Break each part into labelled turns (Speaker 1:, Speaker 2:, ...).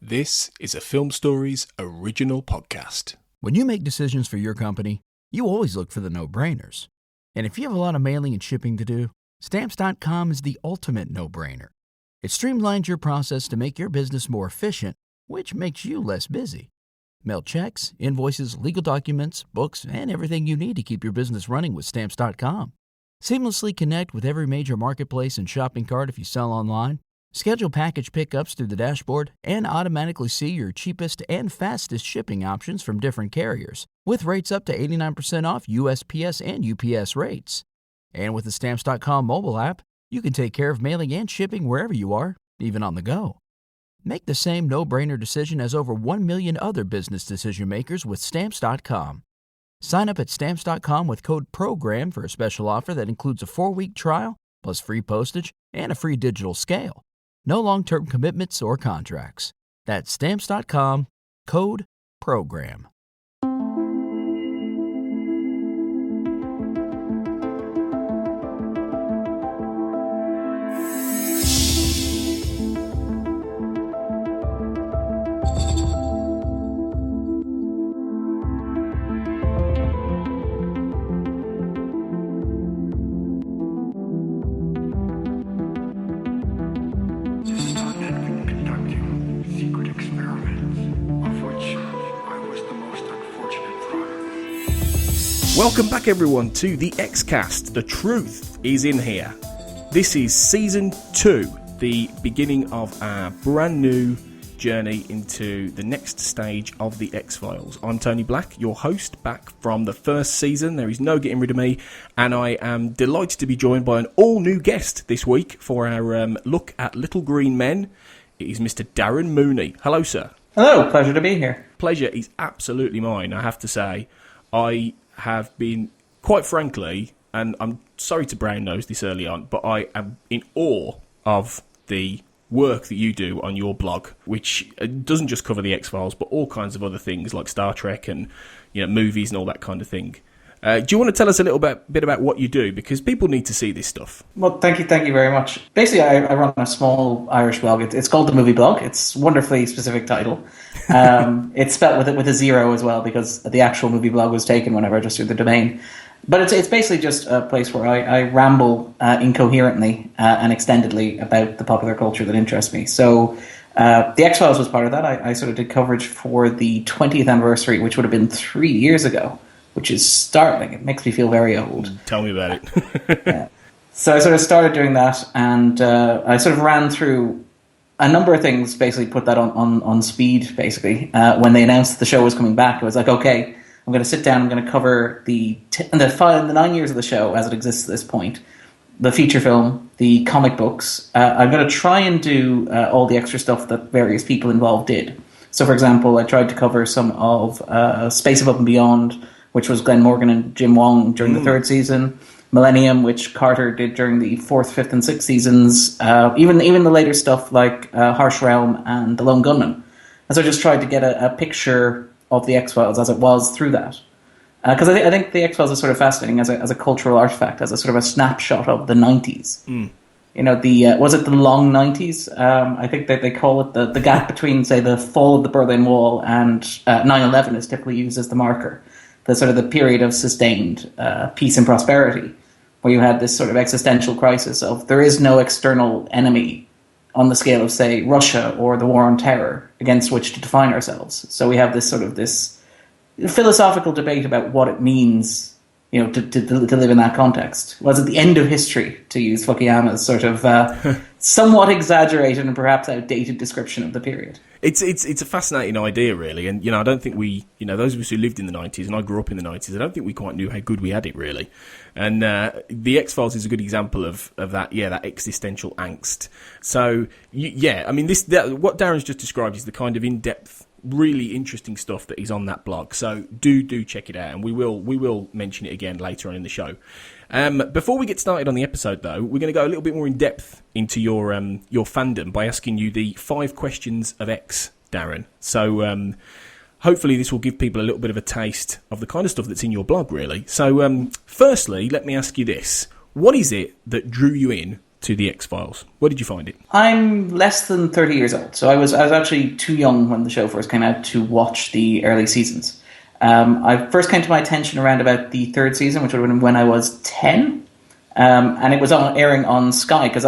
Speaker 1: This is a Film Stories original podcast.
Speaker 2: When you make decisions for your company, you always look for the no-brainers. And if you have a lot of mailing and shipping to do, Stamps.com is the ultimate no-brainer. It streamlines your process to make your business more efficient, which makes you less busy. Mail checks, invoices, legal documents, books, and everything you need to keep your business running with Stamps.com. Seamlessly connect with every major marketplace and shopping cart if you sell online. Schedule package pickups through the dashboard and automatically see your cheapest and fastest shipping options from different carriers, with rates up to 89% off USPS and UPS rates. And with the Stamps.com mobile app, you can take care of mailing and shipping wherever you are, even on the go. Make the same no-brainer decision as over 1 million other business decision makers with Stamps.com. Sign up at Stamps.com with code PROGRAM for a special offer that includes a 4-week trial, plus free postage and a free digital scale. No long-term commitments or contracts. That's Stamps.com, code PROGRAM.
Speaker 1: Welcome back, everyone, to the X-Cast. The truth is in here. This is Season 2, the beginning of our brand new journey into the next stage of the X-Files. I'm Tony Black, your host, back from the first season. There is no getting rid of me, and I am delighted to be joined by an all-new guest this week for our look at Little Green Men. It is Mr. Darren Mooney. Hello, sir.
Speaker 3: Hello, pleasure to be here.
Speaker 1: Pleasure is absolutely mine, I have to say. I have been, quite frankly, and I'm sorry to brown nose this early on, but I am in awe of the work that you do on your blog, which doesn't just cover the X-Files, but all kinds of other things like Star Trek and movies and all that kind of thing. Do you want to tell us a little bit about what you do? Because people need to see this stuff.
Speaker 3: Well, thank you very much. Basically, I run a small Irish blog. It's called The Movie Blog. It's a wonderfully specific title. It's spelt with a zero as well, because the actual movie blog was taken when I registered the domain. But it's basically just a place where I ramble incoherently and extendedly about the popular culture that interests me. So the X-Files was part of that. I sort of did coverage for the 20th anniversary, which would have been 3 years ago, which is startling. It makes me feel very old.
Speaker 1: Tell me about it.
Speaker 3: Yeah. So I sort of started doing that, and I sort of ran through a number of things, basically put that on speed, basically. When they announced the show was coming back, it was like, okay, I'm going to sit down, I'm going to cover the 9 years of the show as it exists at this point, the feature film, the comic books. I'm going to try and do all the extra stuff that various people involved did. So, for example, I tried to cover some of Space Above and Beyond, which was Glenn Morgan and Jim Wong during the third season. Millennium, which Carter did during the fourth, fifth, and sixth seasons. Even the later stuff like Harsh Realm and The Lone Gunman. And so I just tried to get a picture of the X-Files as it was through that. Because I think the X-Files is sort of fascinating as a cultural artifact, as a sort of a snapshot of the 90s. Was it the long 90s? I think that they call it the gap between, say, the fall of the Berlin Wall and 9/11 is typically used as the marker. The sort of the period of sustained peace and prosperity, where you had this sort of existential crisis of there is no external enemy on the scale of, say, Russia or the war on terror against which to define ourselves. So we have this sort of this philosophical debate about what it means, to live in that context. Was it the end of history, to use Fukuyama's sort of somewhat exaggerated and perhaps outdated description of the period?
Speaker 1: It's a fascinating idea, really, and I don't think we, those of us who lived in the 90s, and I grew up in the 90s, I don't think we quite knew how good we had it, really. And the X-Files is a good example of that, that existential angst. So, what Darren's just described is the kind of in-depth, really interesting stuff that is on that blog. So do check it out, and we will mention it again later on in the show. Before we get started on the episode, though, we're going to go a little bit more in depth into your fandom by asking you the 5 questions of X, Darren. So hopefully this will give people a little bit of a taste of the kind of stuff that's in your blog, really. So firstly, let me ask you this: what is it that drew you in to the X-Files? Where did you find it?
Speaker 3: I'm less than 30 years old, so I was actually too young when the show first came out to watch the early seasons. I first came to my attention around about the third season, which would have been when I was 10, and it was airing on Sky, because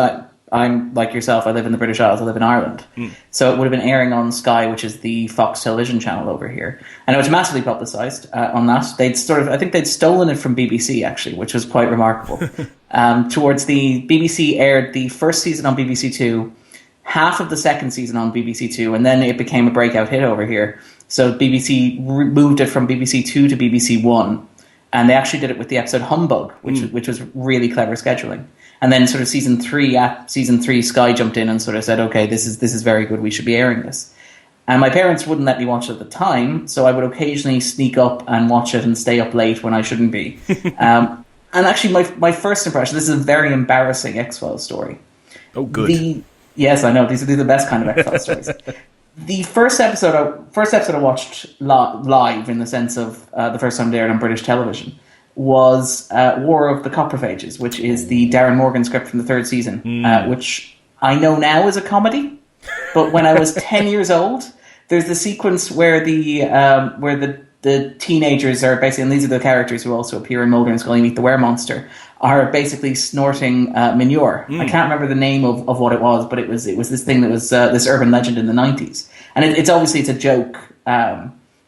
Speaker 3: I'm like yourself, I live in the British Isles, I live in Ireland. So it would have been airing on Sky, which is the Fox television channel over here. And it was massively publicised on that. I think they'd stolen it from BBC, actually, which was quite remarkable. BBC aired the first season on BBC Two, half of the second season on BBC Two, and then it became a breakout hit over here. So BBC moved it from BBC Two to BBC One, and they actually did it with the episode Humbug, which was really clever scheduling. And then sort of season three, Sky jumped in and sort of said, okay, this is very good, we should be airing this. And my parents wouldn't let me watch it at the time, so I would occasionally sneak up and watch it and stay up late when I shouldn't be. And actually, my first impression, this is a very embarrassing X-Files story.
Speaker 1: Oh, good.
Speaker 3: Yes, I know, these are the best kind of X-Files stories. The first episode I watched live, in the sense of the first time they aired on British television, was War of the Copperphages, which is the Darren Morgan script from the third season, which I know now is a comedy, but when I was 10 years old, there's the sequence where the teenagers are basically, and these are the characters who also appear in Mulder and Scully Meet the Weremonster, are basically snorting manure. I can't remember the name of what it was, but it was this thing that was this urban legend in the 90s. And it's obviously a joke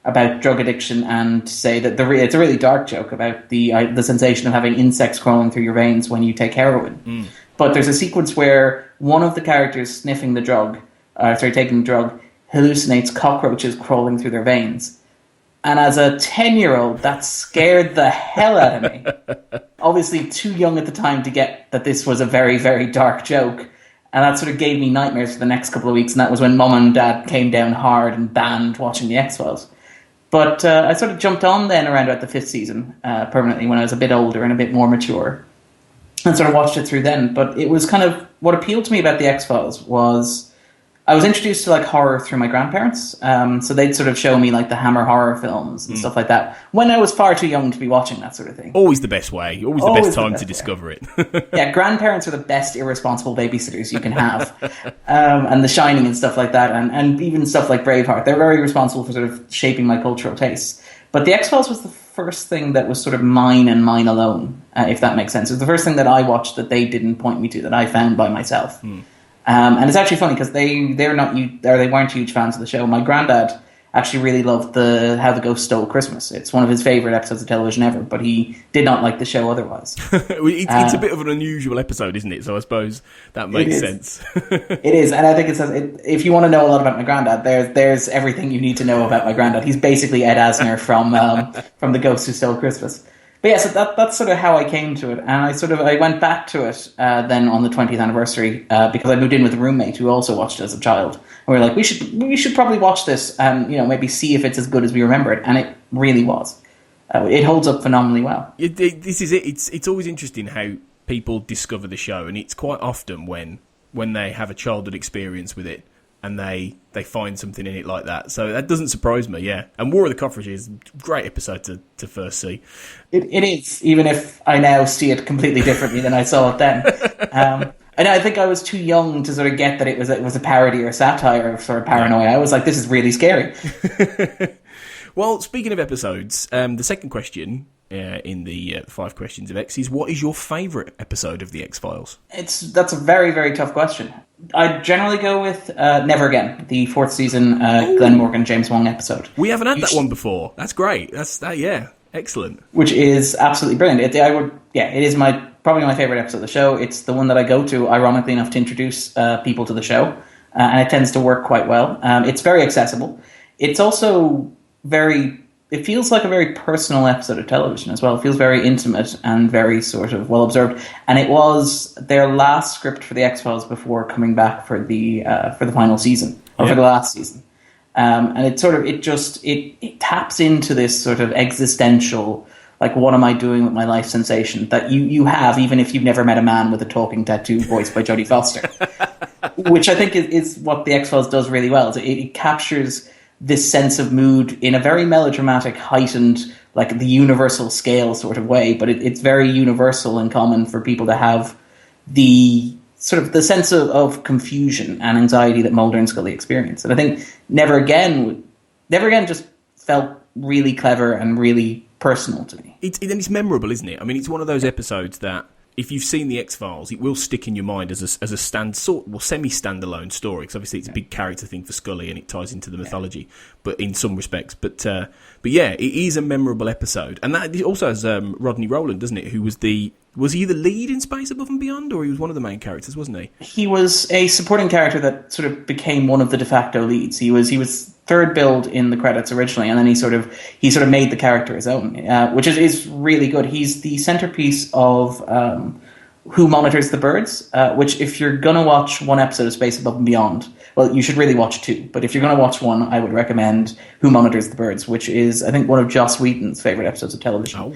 Speaker 3: about drug addiction, and say that it's a really dark joke about the sensation of having insects crawling through your veins when you take heroin. But there's a sequence where one of the characters taking the drug, hallucinates cockroaches crawling through their veins. And as a 10-year-old, that scared the hell out of me. Obviously too young at the time to get that this was a very, very dark joke. And that sort of gave me nightmares for the next couple of weeks. And that was when Mum and Dad came down hard and banned watching the X-Files. But I sort of jumped on then around about the fifth season permanently when I was a bit older and a bit more mature. And sort of watched it through then. But it was kind of, what appealed to me about the X-Files was, I was introduced to like horror through my grandparents. So they'd sort of show me like the Hammer horror films and stuff like that when I was far too young to be watching that sort of thing.
Speaker 1: Always the best way. Always the best time to discover it.
Speaker 3: Yeah, grandparents are the best irresponsible babysitters you can have. And The Shining and stuff like that. And even stuff like Braveheart. They're very responsible for sort of shaping my cultural tastes. But the X-Files was the first thing that was sort of mine and mine alone, if that makes sense. It was the first thing that I watched that they didn't point me to, that I found by myself. And it's actually funny because they weren't huge fans of the show. My granddad actually really loved How the Ghost Stole Christmas. It's one of his favourite episodes of television ever, but he did not like the show otherwise.
Speaker 1: It's a bit of an unusual episode, isn't it? So I suppose that makes sense.
Speaker 3: It is, and I think if you want to know a lot about my granddad, there's everything you need to know about my granddad. He's basically Ed Asner from The Ghost Who Stole Christmas. But yeah, so that's sort of how I came to it, and I went back to it then on the 20th anniversary because I moved in with a roommate who also watched it as a child. And we were like, we should probably watch this and maybe see if it's as good as we remember it, and it really was. It holds up phenomenally well.
Speaker 1: This is it. It's always interesting how people discover the show, and it's quite often when they have a childhood experience with it and they find something in it like that. So that doesn't surprise me, yeah. And War of the Copperphages is a great episode to first see.
Speaker 3: It is, even if I now see it completely differently than I saw it then. And I think I was too young to sort of get that it was a parody or a satire of sort of paranoia. I was like, this is really scary.
Speaker 1: Well, speaking of episodes, the second question in the 5 questions of X is, what is your favourite episode of the X-Files?
Speaker 3: That's a very, very tough question. I generally go with Never Again, the 4th season Glenn Morgan, James Wong episode.
Speaker 1: We haven't had that one before. That's great. Yeah, excellent.
Speaker 3: Which is absolutely brilliant. It is probably my favourite episode of the show. It's the one that I go to, ironically enough, to introduce people to the show, and it tends to work quite well. It's very accessible. It's also it feels like a very personal episode of television as well. It feels very intimate and very sort of well observed. And it was their last script for the X-Files before coming back for the final season, or for the last season. And it taps into this sort of existential, like, what am I doing with my life sensation that you have, even if you've never met a man with a talking tattoo voiced by Jodie Foster. Which I think is what the X-Files does really well. It captures this sense of mood in a very melodramatic, heightened, like the universal scale sort of way, but it's very universal and common for people to have the sort of the sense of confusion and anxiety that Mulder and Scully experience. And I think Never Again just felt really clever and really personal to me.
Speaker 1: It's memorable, isn't it? I mean, it's one of those episodes that, if you've seen the X-Files, it will stick in your mind as a semi-standalone story, because obviously it's a big character thing for Scully and it ties into the mythology, but in some respects. But yeah, it is a memorable episode, and that also has Rodney Rowland, doesn't it? Who was he the lead in Space Above and Beyond, or he was one of the main characters, wasn't he? He
Speaker 3: was a supporting character that sort of became one of the de facto leads. He was third billed in the credits originally, and then he sort of made the character his own, which is really good. He's the centerpiece of Who Monitors the Birds, which, if you're going to watch one episode of Space Above and Beyond, well, you should really watch two, but if you're going to watch one, I would recommend Who Monitors the Birds, which is, I think, one of Joss Whedon's favourite episodes of television. Oh.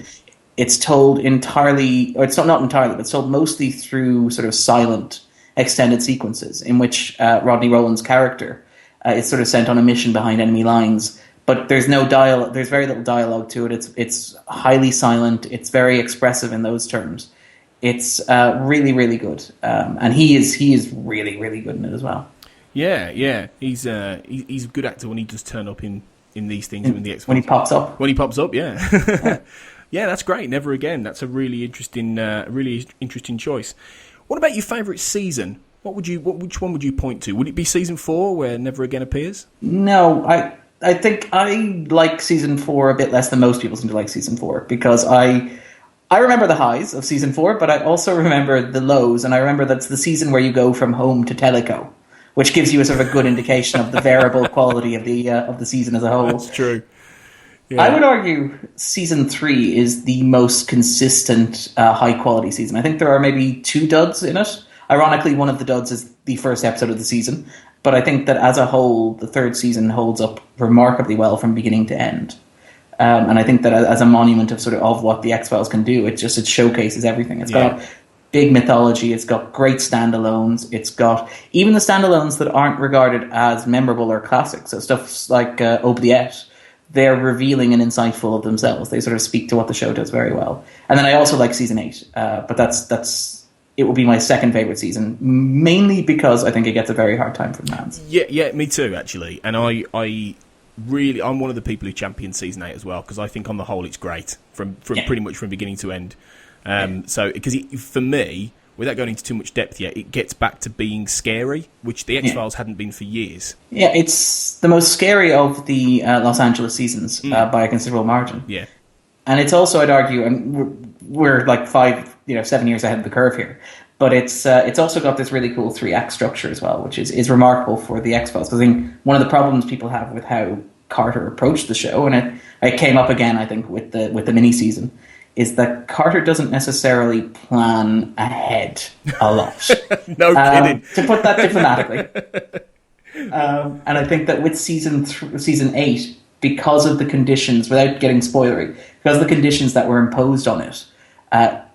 Speaker 3: It's told entirely, or it's not entirely, but it's told mostly through sort of silent extended sequences in which Rodney Rowland's character is sort of sent on a mission behind enemy lines, but there's no dialogue. There's very little dialogue to it. It's highly silent. It's very expressive in those terms. It's really, really good, and he is really, really good in it as well.
Speaker 1: Yeah, he's a good actor when he does turn up in these things. In the X-Files.
Speaker 3: When he pops up.
Speaker 1: When he pops up, yeah. Yeah, that's great. Never Again. That's a really interesting choice. What about your favourite season? Which one would you point to? Would it be season 4 where Never Again appears?
Speaker 3: No, I think I like season 4 a bit less than most people seem to like season 4, because I remember the highs of season 4, but I also remember the lows, and I remember that's the season where you go from home to Teleco, which gives you a sort of a good indication of the variable quality of the season as a whole.
Speaker 1: That's true. Yeah.
Speaker 3: I would argue season 3 is the most consistent, high-quality season. I think there are maybe 2 duds in it. Ironically, one of the duds is the first episode of the season, but I think that as a whole, the third season holds up remarkably well from beginning to end. And I think that as a monument of what the X-Files can do, it showcases everything. It's got big mythology, it's got great standalones, it's got even the standalones that aren't regarded as memorable or classic, so stuff like Oubliette. They're revealing and insightful of themselves. They sort of speak to what the show does very well. And then I also like season 8, but it will be my second favourite season, mainly because I think it gets a very hard time from fans.
Speaker 1: Yeah, me too, actually. And I'm one of the people who champion season 8 as well, because I think on the whole it's great from pretty much from beginning to end. So, because for me, without going into too much depth yet, it gets back to being scary, which the X-Files hadn't been for years. Yeah,
Speaker 3: it's the most scary of the Los Angeles seasons by a considerable margin.
Speaker 1: Yeah.
Speaker 3: And it's also, I'd argue, and we're like 7 years ahead of the curve here, but it's also got this really cool 3-act structure as well, which is remarkable for the X-Files. Because I think one of the problems people have with how Carter approached the show, and it came up again, I think, with the mini-season, is that Carter doesn't necessarily plan ahead a lot.
Speaker 1: No kidding.
Speaker 3: To put that diplomatically. And I think that with season 8, because of the conditions, without getting spoilery, because of the conditions that were imposed on it,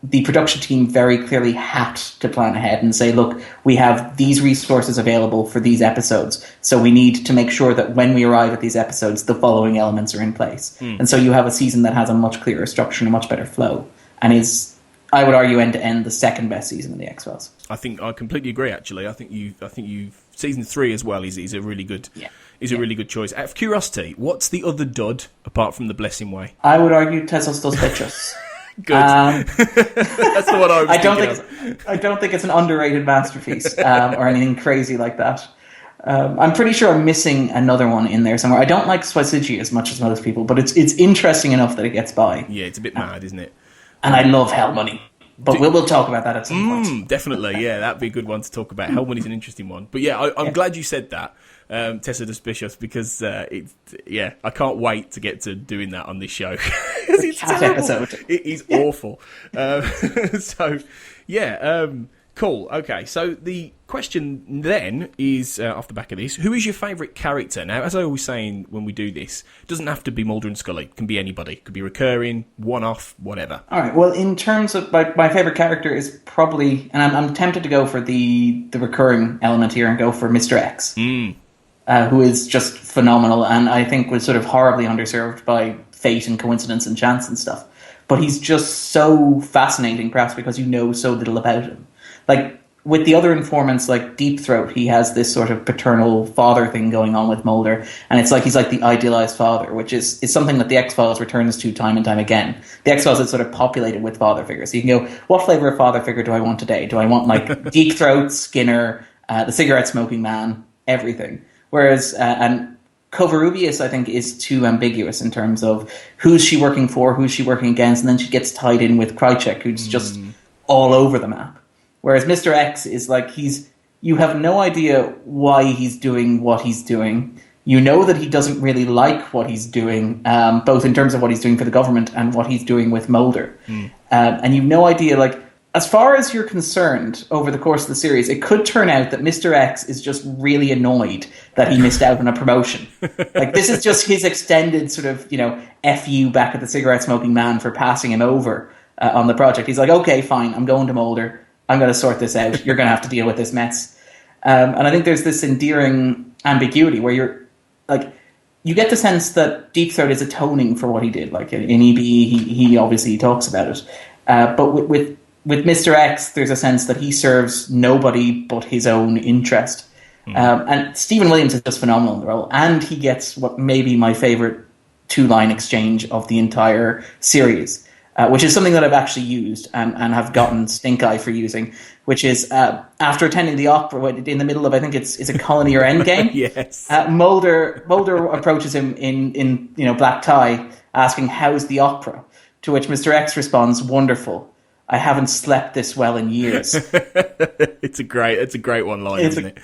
Speaker 3: the production team very clearly had to plan ahead and say, look, we have these resources available for these episodes, so we need to make sure that when we arrive at these episodes, the following elements are in place. And so you have a season that has a much clearer structure and a much better flow, and is, I would argue, end to end, the second best season of the X-Files.
Speaker 1: I completely agree. Actually, I think you season 3 as well is a really good a really good choice. Out of curiosity, what's the other dud apart from The Blessing Way?
Speaker 3: I would argue Tesos dos Pechos.
Speaker 1: Good. That's the one I was
Speaker 3: I don't think it's an underrated masterpiece or anything crazy like that. I'm pretty sure I'm missing another one in there somewhere. I don't like Swasigi as much as most people, but it's interesting enough that it gets by.
Speaker 1: Yeah, it's a bit mad, isn't it?
Speaker 3: And I love Hell Money. But we'll talk about that at some point.
Speaker 1: Definitely, yeah, that'd be a good one to talk about. Hell Money's an interesting one. But yeah, I'm glad you said that, Tessa Despicious, because I can't wait to get to doing that on this show. It's terrible. Episode. It is awful. Cool. Okay, so the question then is, off the back of this, who is your favourite character? Now, as I always say when we do this, it doesn't have to be Mulder and Scully. It can be anybody. It could be recurring, one-off, whatever. All
Speaker 3: right, well, in terms of my favourite character is probably, and I'm tempted to go for the recurring element here and go for Mr. X, who is just phenomenal and I think was sort of horribly underserved by fate and coincidence and chance and stuff. But he's just so fascinating, perhaps because you know so little about him. Like, with the other informants, like Deep Throat, he has this sort of paternal father thing going on with Mulder, and it's like he's like the idealized father, which is something that the X-Files returns to time and time again. The X-Files is sort of populated with father figures. So you can go, what flavor of father figure do I want today? Do I want like Deep Throat, Skinner, the cigarette smoking man, everything? Whereas and Covarrubias, I think, is too ambiguous in terms of who's she working for, who's she working against, and then she gets tied in with Krychek, who's just all over the map. Whereas Mr. X is like, you have no idea why he's doing what he's doing. You know that he doesn't really like what he's doing, both in terms of what he's doing for the government and what he's doing with Mulder. And you've no idea, like, as far as you're concerned over the course of the series, it could turn out that Mr. X is just really annoyed that he missed out on a promotion. Like, this is just his extended sort of, F you back at the cigarette smoking man for passing him over on the project. He's like, okay, fine, I'm going to Mulder. I'm going to sort this out. You're going to have to deal with this mess. And I think there's this endearing ambiguity where you're like, you get the sense that Deep Throat is atoning for what he did. Like in EB, he obviously talks about it. But with Mr. X, there's a sense that he serves nobody but his own interest. And Stephen Williams is just phenomenal in the role. And he gets what may be my favorite 2-line exchange of the entire series. Which is something that I've actually used and have gotten stink eye for using, which is after attending the opera in the middle of, I think it's a Colony or Endgame.
Speaker 1: Yes.
Speaker 3: Mulder approaches him in black tie, asking, "How's the opera?" To which Mr. X responds, "Wonderful. I haven't slept this well in years."
Speaker 1: It's a great one-liner, isn't it?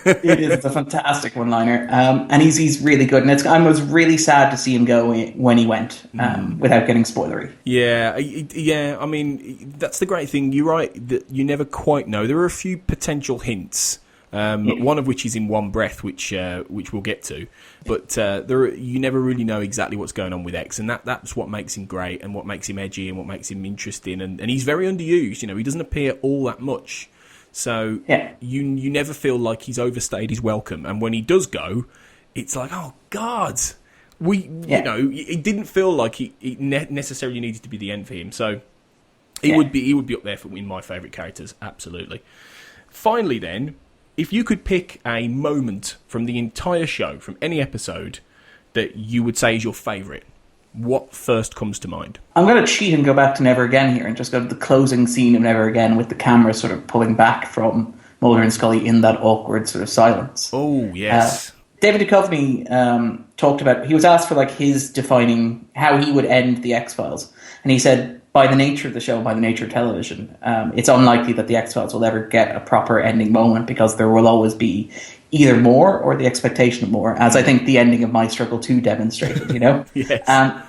Speaker 3: It is. It's a fantastic one-liner, and he's really good. And I was really sad to see him go when he went, without getting spoilery.
Speaker 1: Yeah. I mean, that's the great thing. You're right that you never quite know. There are a few potential hints. One of which is in One Breath, which we'll get to, but you never really know exactly what's going on with X, and that's what makes him great, and what makes him edgy, and what makes him interesting, and he's very underused. He doesn't appear all that much, so you never feel like he's overstayed his welcome, and when he does go, it's like, oh God, it didn't feel like he necessarily needed to be the end for him, so he would be up there in my favourite characters, absolutely. Finally, then, if you could pick a moment from the entire show, from any episode, that you would say is your favourite, what first comes to mind?
Speaker 3: I'm going to cheat and go back to Never Again here and just go to the closing scene of Never Again with the camera sort of pulling back from Mulder and Scully in that awkward sort of silence.
Speaker 1: Oh, yes.
Speaker 3: David Duchovny talked about, he was asked for like his defining how he would end the X-Files. And he said, by the nature of the show, by the nature of television, it's unlikely that the X-Files will ever get a proper ending moment because there will always be either more or the expectation of more, as I think the ending of My Struggle 2 demonstrated,
Speaker 1: Yes.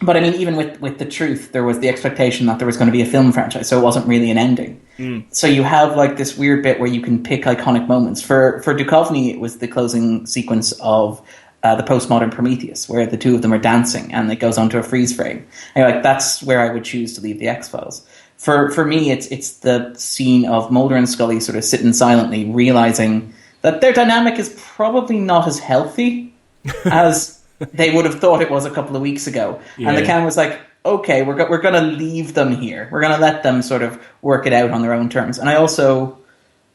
Speaker 3: But I mean, even with The Truth, there was the expectation that there was going to be a film franchise, so it wasn't really an ending. So you have like this weird bit where you can pick iconic moments. For Duchovny, it was the closing sequence of the postmodern Prometheus, where the two of them are dancing and it goes onto a freeze frame. And you're like, that's where I would choose to leave the X-Files. For me, it's the scene of Mulder and Scully sort of sitting silently, realizing that their dynamic is probably not as healthy as they would have thought it was a couple of weeks ago. Yeah. And the camera's like, okay, we're going to leave them here. We're going to let them sort of work it out on their own terms. And I also,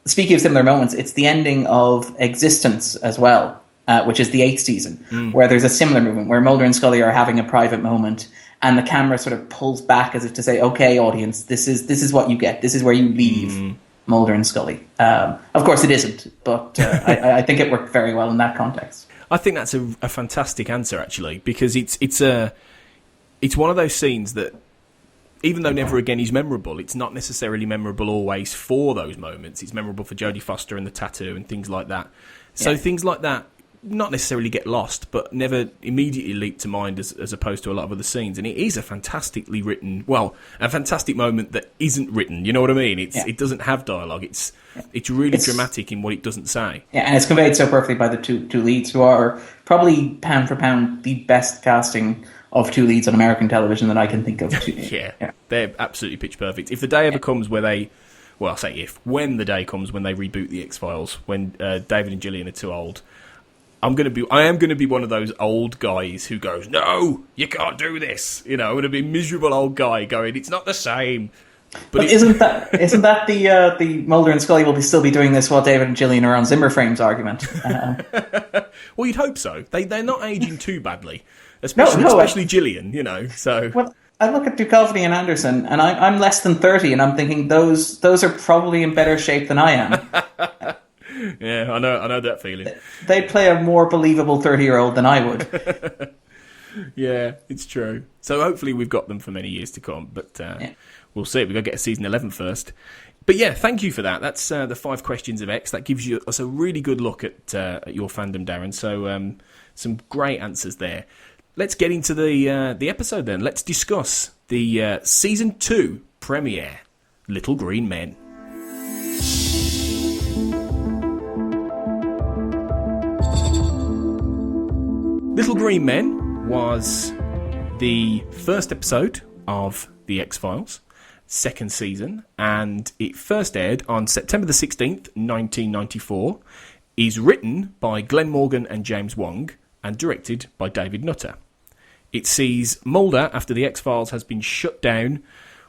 Speaker 3: speaking of similar moments, it's the ending of Existence as well. Which is the 8th season, where there's a similar movement where Mulder and Scully are having a private moment, and the camera sort of pulls back as if to say, "Okay, audience, this is what you get. This is where you leave Mulder and Scully." Of course, it isn't, but I think it worked very well in that context.
Speaker 1: I think that's a fantastic answer, actually, because it's one of those scenes that, even though Never Again is memorable, it's not necessarily memorable always for those moments. It's memorable for Jodie Foster and the tattoo and things like that. So things like that not necessarily get lost, but never immediately leap to mind as opposed to a lot of other scenes. And it is a fantastically written, a fantastic moment that isn't written. You know what I mean? It doesn't have dialogue. It's really dramatic in what it doesn't say. Yeah,
Speaker 3: and it's conveyed so perfectly by the two leads, who are probably pound for pound the best casting of two leads on American television that I can think of.
Speaker 1: Yeah, they're absolutely pitch perfect. If the day ever comes where they, when the day comes when they reboot the X-Files, when David and Gillian are too old, I am going to be one of those old guys who goes, "No, you can't do this." I'm going to be a miserable old guy going, "It's not the same."
Speaker 3: But isn't that the Mulder and Scully will still be doing this while David and Gillian are on Zimmer Frames argument?
Speaker 1: Well, you'd hope so. They're not aging too badly, especially Gillian. So.
Speaker 3: Well, I look at Duchovny and Anderson, and I'm less than 30, and I'm thinking those are probably in better shape than I am.
Speaker 1: Yeah, I know that feeling.
Speaker 3: They'd play a more believable 30-year-old than I would.
Speaker 1: Yeah, it's true. So hopefully we've got them for many years to come, but we'll see. We've got to get a season 11 first. But yeah, thank you for that. That's the 5 questions of X. That gives us a really good look at your fandom, Darren. So some great answers there. Let's get into the episode then. Let's discuss the Season 2 premiere, Little Green Men. Little Green Men was the first episode of The X-Files, second season, and it first aired on September the 16th, 1994, is written by Glenn Morgan and James Wong, and directed by David Nutter. It sees Mulder, after The X-Files has been shut down,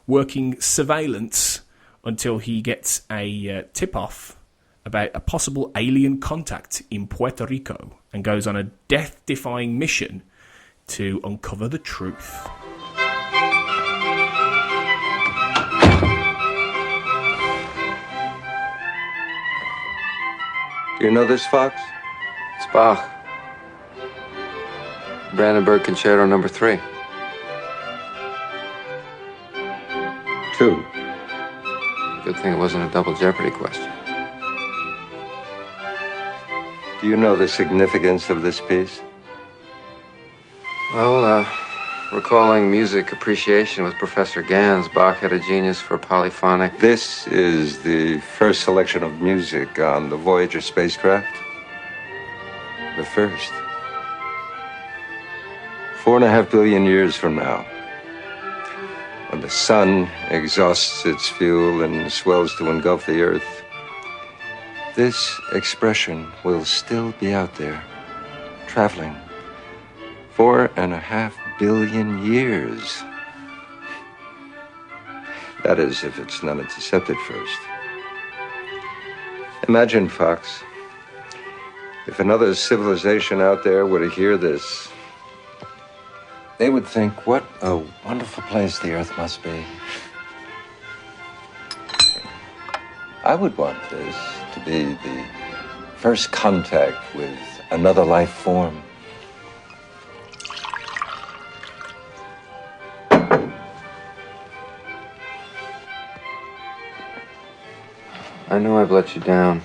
Speaker 1: working surveillance until he gets a tip-off about a possible alien contact in Puerto Rico, and goes on a death-defying mission to uncover the truth.
Speaker 4: Do you know this, Fox?
Speaker 5: It's Bach. Brandenburg Concerto number 3.
Speaker 4: 2.
Speaker 5: Good thing it wasn't a double jeopardy question.
Speaker 4: Do you know the significance of this piece?
Speaker 5: Well, recalling music appreciation with Professor Gans, Bach had a genius for polyphonic.
Speaker 4: This is the first selection of music on the Voyager spacecraft. The first. 4.5 billion years from now, when the sun exhausts its fuel and swells to engulf the Earth, this expression will still be out there, traveling 4.5 billion years. That is, if it's not intercepted first. Imagine, Fox, if another civilization out there were to hear this, they would think, what a wonderful place the Earth must be. I would want this to be the first contact with another life form.
Speaker 5: I know I've let you down.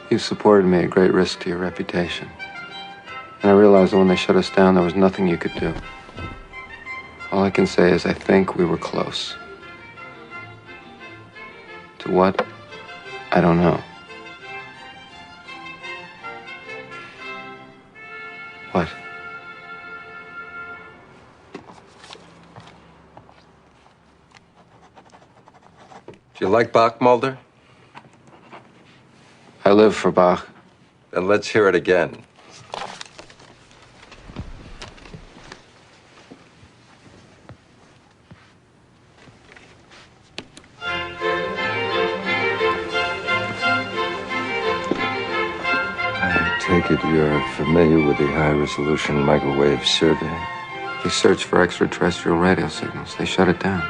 Speaker 5: You've supported me at great risk to your reputation. And I realized that when they shut us down, there was nothing you could do. All I can say is I think we were close. To what? I don't know. What?
Speaker 4: Do you like Bach, Mulder?
Speaker 5: I live for Bach.
Speaker 4: Then let's hear it again. I take it you're familiar with the high-resolution microwave survey?
Speaker 5: They search for extraterrestrial radio signals. They shut it down.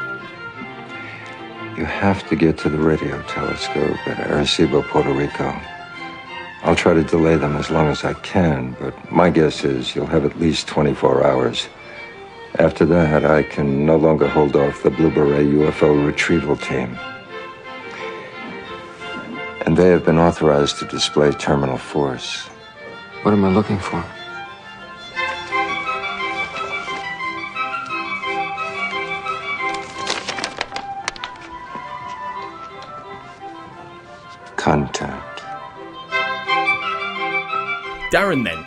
Speaker 4: You have to get to the radio telescope at Arecibo, Puerto Rico. I'll try to delay them as long as I can, but my guess is you'll have at least 24 hours. After that, I can no longer hold off the Blue Beret UFO retrieval team. And they have been authorized to display terminal force.
Speaker 5: What am I looking for?
Speaker 4: Contact.
Speaker 1: Darren, then,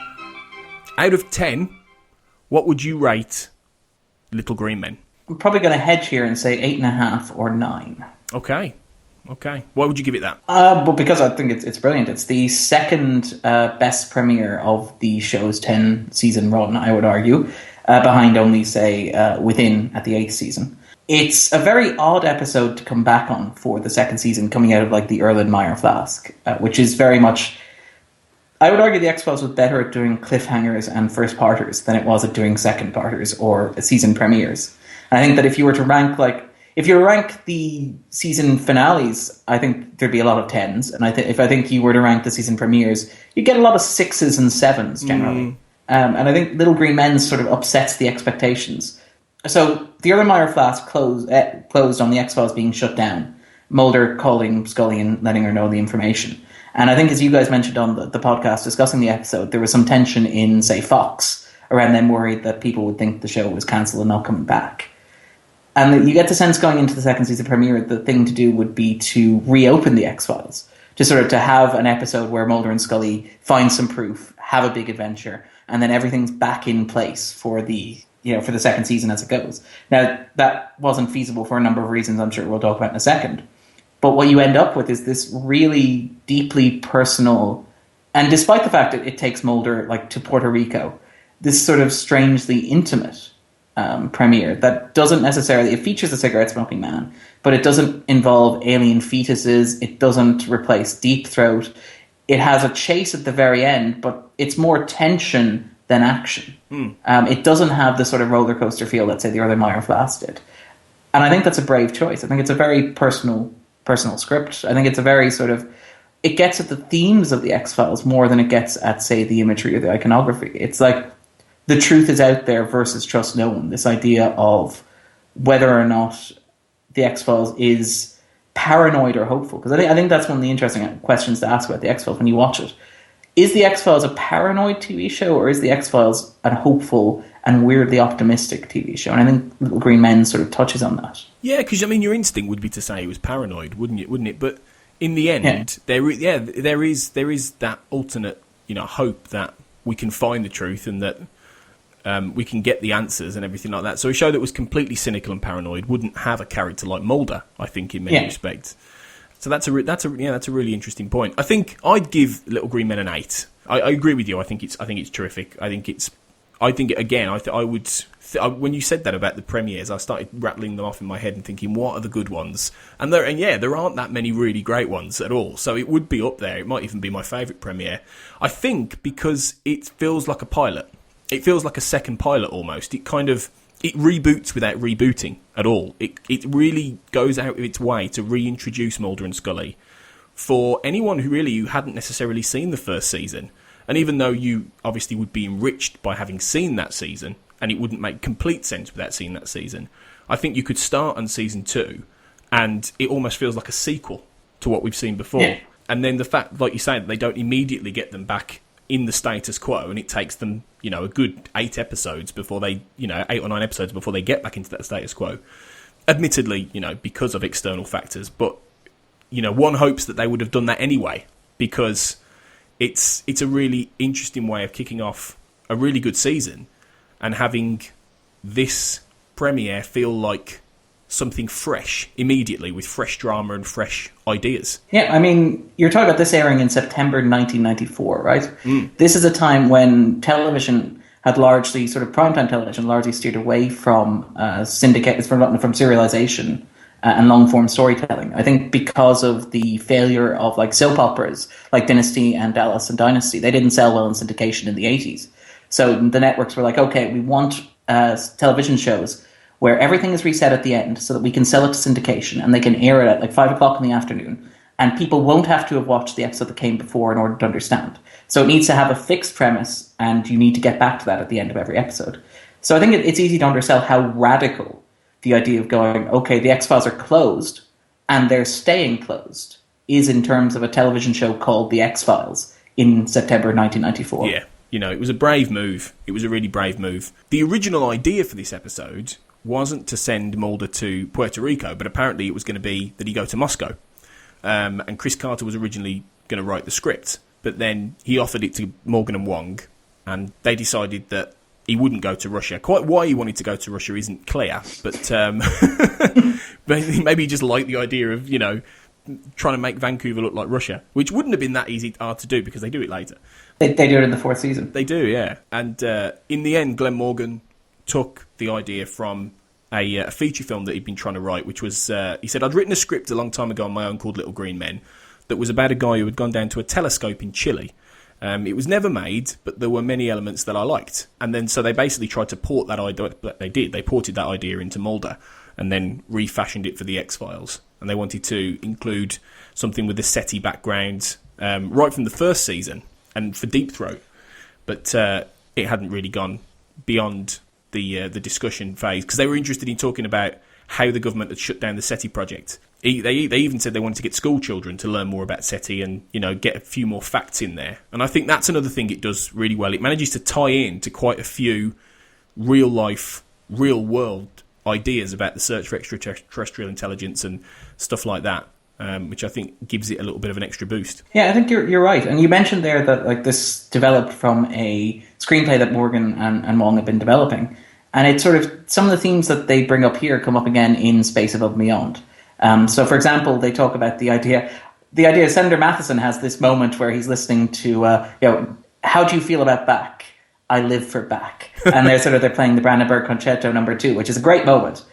Speaker 1: out of 10, what would you rate Little Green Men?
Speaker 3: I'm probably going to hedge here and say 8.5 or 9.
Speaker 1: Okay. Why would you give it that?
Speaker 3: But because I think it's brilliant. It's the second best premiere of the show's 10-season run, I would argue. behind only, say, Within at the 8th season. It's a very odd episode to come back on for the second season, coming out of like the Erlenmeyer flask, which is very much... I would argue the X-Files was better at doing cliffhangers and first parters than it was at doing second parters or season premieres. And I think that if you were to rank the season finales, I think there'd be a lot of 10s. And I think you were to rank the season premieres, you'd get a lot of 6s and 7s generally. And I think Little Green Men sort of upsets the expectations. So the Erlenmeyer flask closed on the X-Files being shut down. Mulder calling Scully and letting her know the information. And I think, as you guys mentioned on the podcast discussing the episode, there was some tension in, say, Fox around them worried that people would think the show was cancelled and not coming back. And you get the sense going into the second season premiere, the thing to do would be to reopen the X-Files, to have an episode where Mulder and Scully find some proof, have a big adventure, and then everything's back in place for the second season as it goes. Now, that wasn't feasible for a number of reasons I'm sure we'll talk about in a second. But what you end up with is this really deeply personal, and despite the fact that it takes Mulder to Puerto Rico, this sort of strangely intimate premiere that doesn't necessarily, it features a cigarette smoking man, but it doesn't involve alien fetuses, it doesn't replace Deep Throat, it has a chase at the very end, but it's more tension than action. It doesn't have the sort of roller coaster feel that, say, the Erlenmeyer flask did. And I think that's a brave choice. I think it's a very personal script. I think it's a very it gets at the themes of the X-Files more than it gets at, say, the imagery or the iconography. It's like the truth is out there versus trust no one. This idea of whether or not the X-Files is paranoid or hopeful. Because I think that's one of the interesting questions to ask about the X-Files when you watch it. Is the X-Files a paranoid TV show, or is the X-Files a hopeful and weirdly optimistic TV show? And I think Little Green Men sort of touches on that.
Speaker 1: Yeah, because your instinct would be to say it was paranoid, wouldn't it? But in the end, there is that alternate, hope that we can find the truth and that we can get the answers and everything like that. So a show that was completely cynical and paranoid wouldn't have a character like Mulder, I think, in many respects. So that's a really interesting point. I think I'd give Little Green Men an 8. I agree with you. I think it's terrific. When you said that about the premieres, I started rattling them off in my head and thinking, what are the good ones? And there aren't that many really great ones at all. So it would be up there. It might even be my favourite premiere. I think because it feels like a pilot. It feels like a second pilot almost. It reboots without rebooting at all. It really goes out of its way to reintroduce Mulder and Scully for anyone who hadn't necessarily seen the first season. And even though you obviously would be enriched by having seen that season, and it wouldn't make complete sense without seeing that season, I think you could start on season 2, and it almost feels like a sequel to what we've seen before. Yeah. And then the fact, like you say, that they don't immediately get them back in the status quo, and it takes them, a good 8 episodes before they, 8 or 9 episodes before they get back into that status quo. Admittedly, because of external factors, but, one hopes that they would have done that anyway, because it's a really interesting way of kicking off a really good season and having this premiere feel like something fresh immediately with fresh drama and fresh ideas.
Speaker 3: Yeah, you're talking about this airing in September 1994, right? This is a time when television had largely, primetime television, largely steered away from from serialization and long-form storytelling. I think because of the failure of soap operas like Dynasty and Dallas and Dynasty, they didn't sell well in syndication in the 80s. So the networks were like, okay, we want television shows where everything is reset at the end so that we can sell it to syndication and they can air it at 5 o'clock in the afternoon. And people won't have to have watched the episode that came before in order to understand. So it needs to have a fixed premise, and you need to get back to that at the end of every episode. So I think it's easy to undersell how radical the idea of going, okay, the X-Files are closed, and they're staying closed, is in terms of a television show called The X-Files in September 1994.
Speaker 1: Yeah, it was a brave move. It was a really brave move. The original idea for this episode wasn't to send Mulder to Puerto Rico, but apparently it was going to be that he go to Moscow. And Chris Carter was originally going to write the script, but then he offered it to Morgan and Wong, and they decided that he wouldn't go to Russia. Quite why he wanted to go to Russia isn't clear, but maybe he just liked the idea of, trying to make Vancouver look like Russia, which wouldn't have been that hard to do because they do it later.
Speaker 3: They do it in the 4th season.
Speaker 1: They do, yeah. And in the end, Glenn Morgan took the idea from a feature film that he'd been trying to write, which was, he said, I'd written a script a long time ago on my own called Little Green Men that was about a guy who had gone down to a telescope in Chile. It was never made, but there were many elements that I liked. And then so they basically tried to port that idea, they did, they ported that idea into Mulder and then refashioned it for the X-Files. And they wanted to include something with the SETI background right from the first season and for Deep Throat. But it hadn't really gone beyond the discussion phase, because they were interested in talking about how the government had shut down the SETI project. They even said they wanted to get school children to learn more about SETI and, you know, get a few more facts in there. And I think that's another thing it does really well. It manages to tie in to quite a few real-life, real-world ideas about the search for extraterrestrial intelligence and stuff like that, which I think gives it a little bit of an extra boost.
Speaker 3: Yeah, I think you're right. And you mentioned there that like this developed from a screenplay that Morgan and Wong have been developing. And it's sort of, some of the themes that they bring up here come up again in Space Above and Beyond. So, for example, they talk about the idea Senator Matheson has this moment where he's listening to, how do you feel about Bach? I live for Bach. And they're playing the Brandenburg Concerto No. 2, which is a great moment.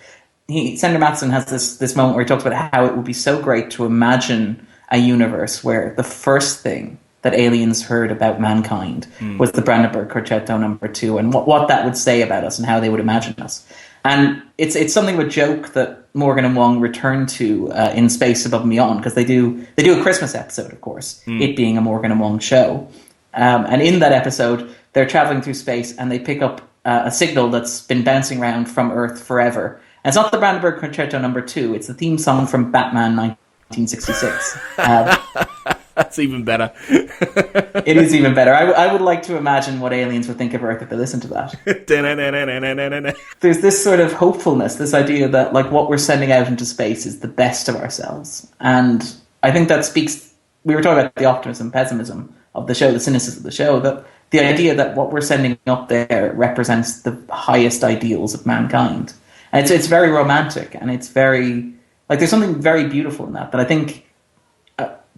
Speaker 3: Senator Matheson has this moment where he talks about how it would be so great to imagine a universe where the first thing that aliens heard about mankind was the Brandenburg Concerto No. 2, and what that would say about us and how they would imagine us. And it's something of a joke that Morgan and Wong return to in Space Above and Beyond, because they do a Christmas episode, of course, it being a Morgan and Wong show. And in that episode, they're traveling through space and they pick up a signal that's been bouncing around from Earth forever. And it's not the Brandenburg Concerto No. 2, it's the theme song from Batman 1966.
Speaker 1: That's even better.
Speaker 3: It is even better. I would like to imagine what aliens would think of Earth if they listened to that. There's this sort of hopefulness, this idea that like what we're sending out into space is the best of ourselves. And I think that speaks, we were talking about the optimism, pessimism of the show, the cynicism of the show, that the idea that what we're sending up there represents the highest ideals of mankind. And it's very romantic, and it's very, like, there's something very beautiful in that I think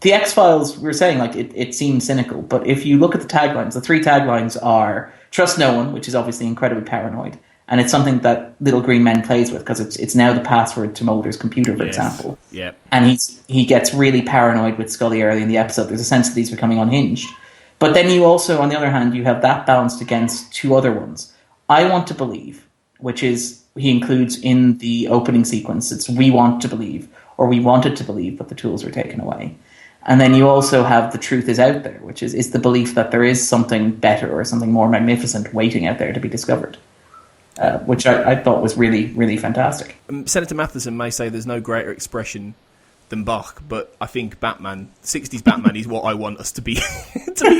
Speaker 3: the X-Files, we were saying, like, it seems cynical, but if you look at the taglines, the three taglines are trust no one, which is obviously incredibly paranoid, and it's something that Little Green Men plays with, because it's now the password to Mulder's computer, for example.
Speaker 1: Yeah.
Speaker 3: And he gets really paranoid with Scully early in the episode. There's a sense that he's becoming unhinged. But then you also, on the other hand, you have that balanced against two other ones. I want to believe, which is, he includes in the opening sequence, it's we want to believe, or we wanted to believe, but the tools were taken away. And then you also have the truth is out there, which is the belief that there is something better or something more magnificent waiting out there to be discovered, which I thought was really, really fantastic.
Speaker 1: Senator Matheson may say there's no greater expression than Bach, but I think Batman, 60s Batman, is what I want us to be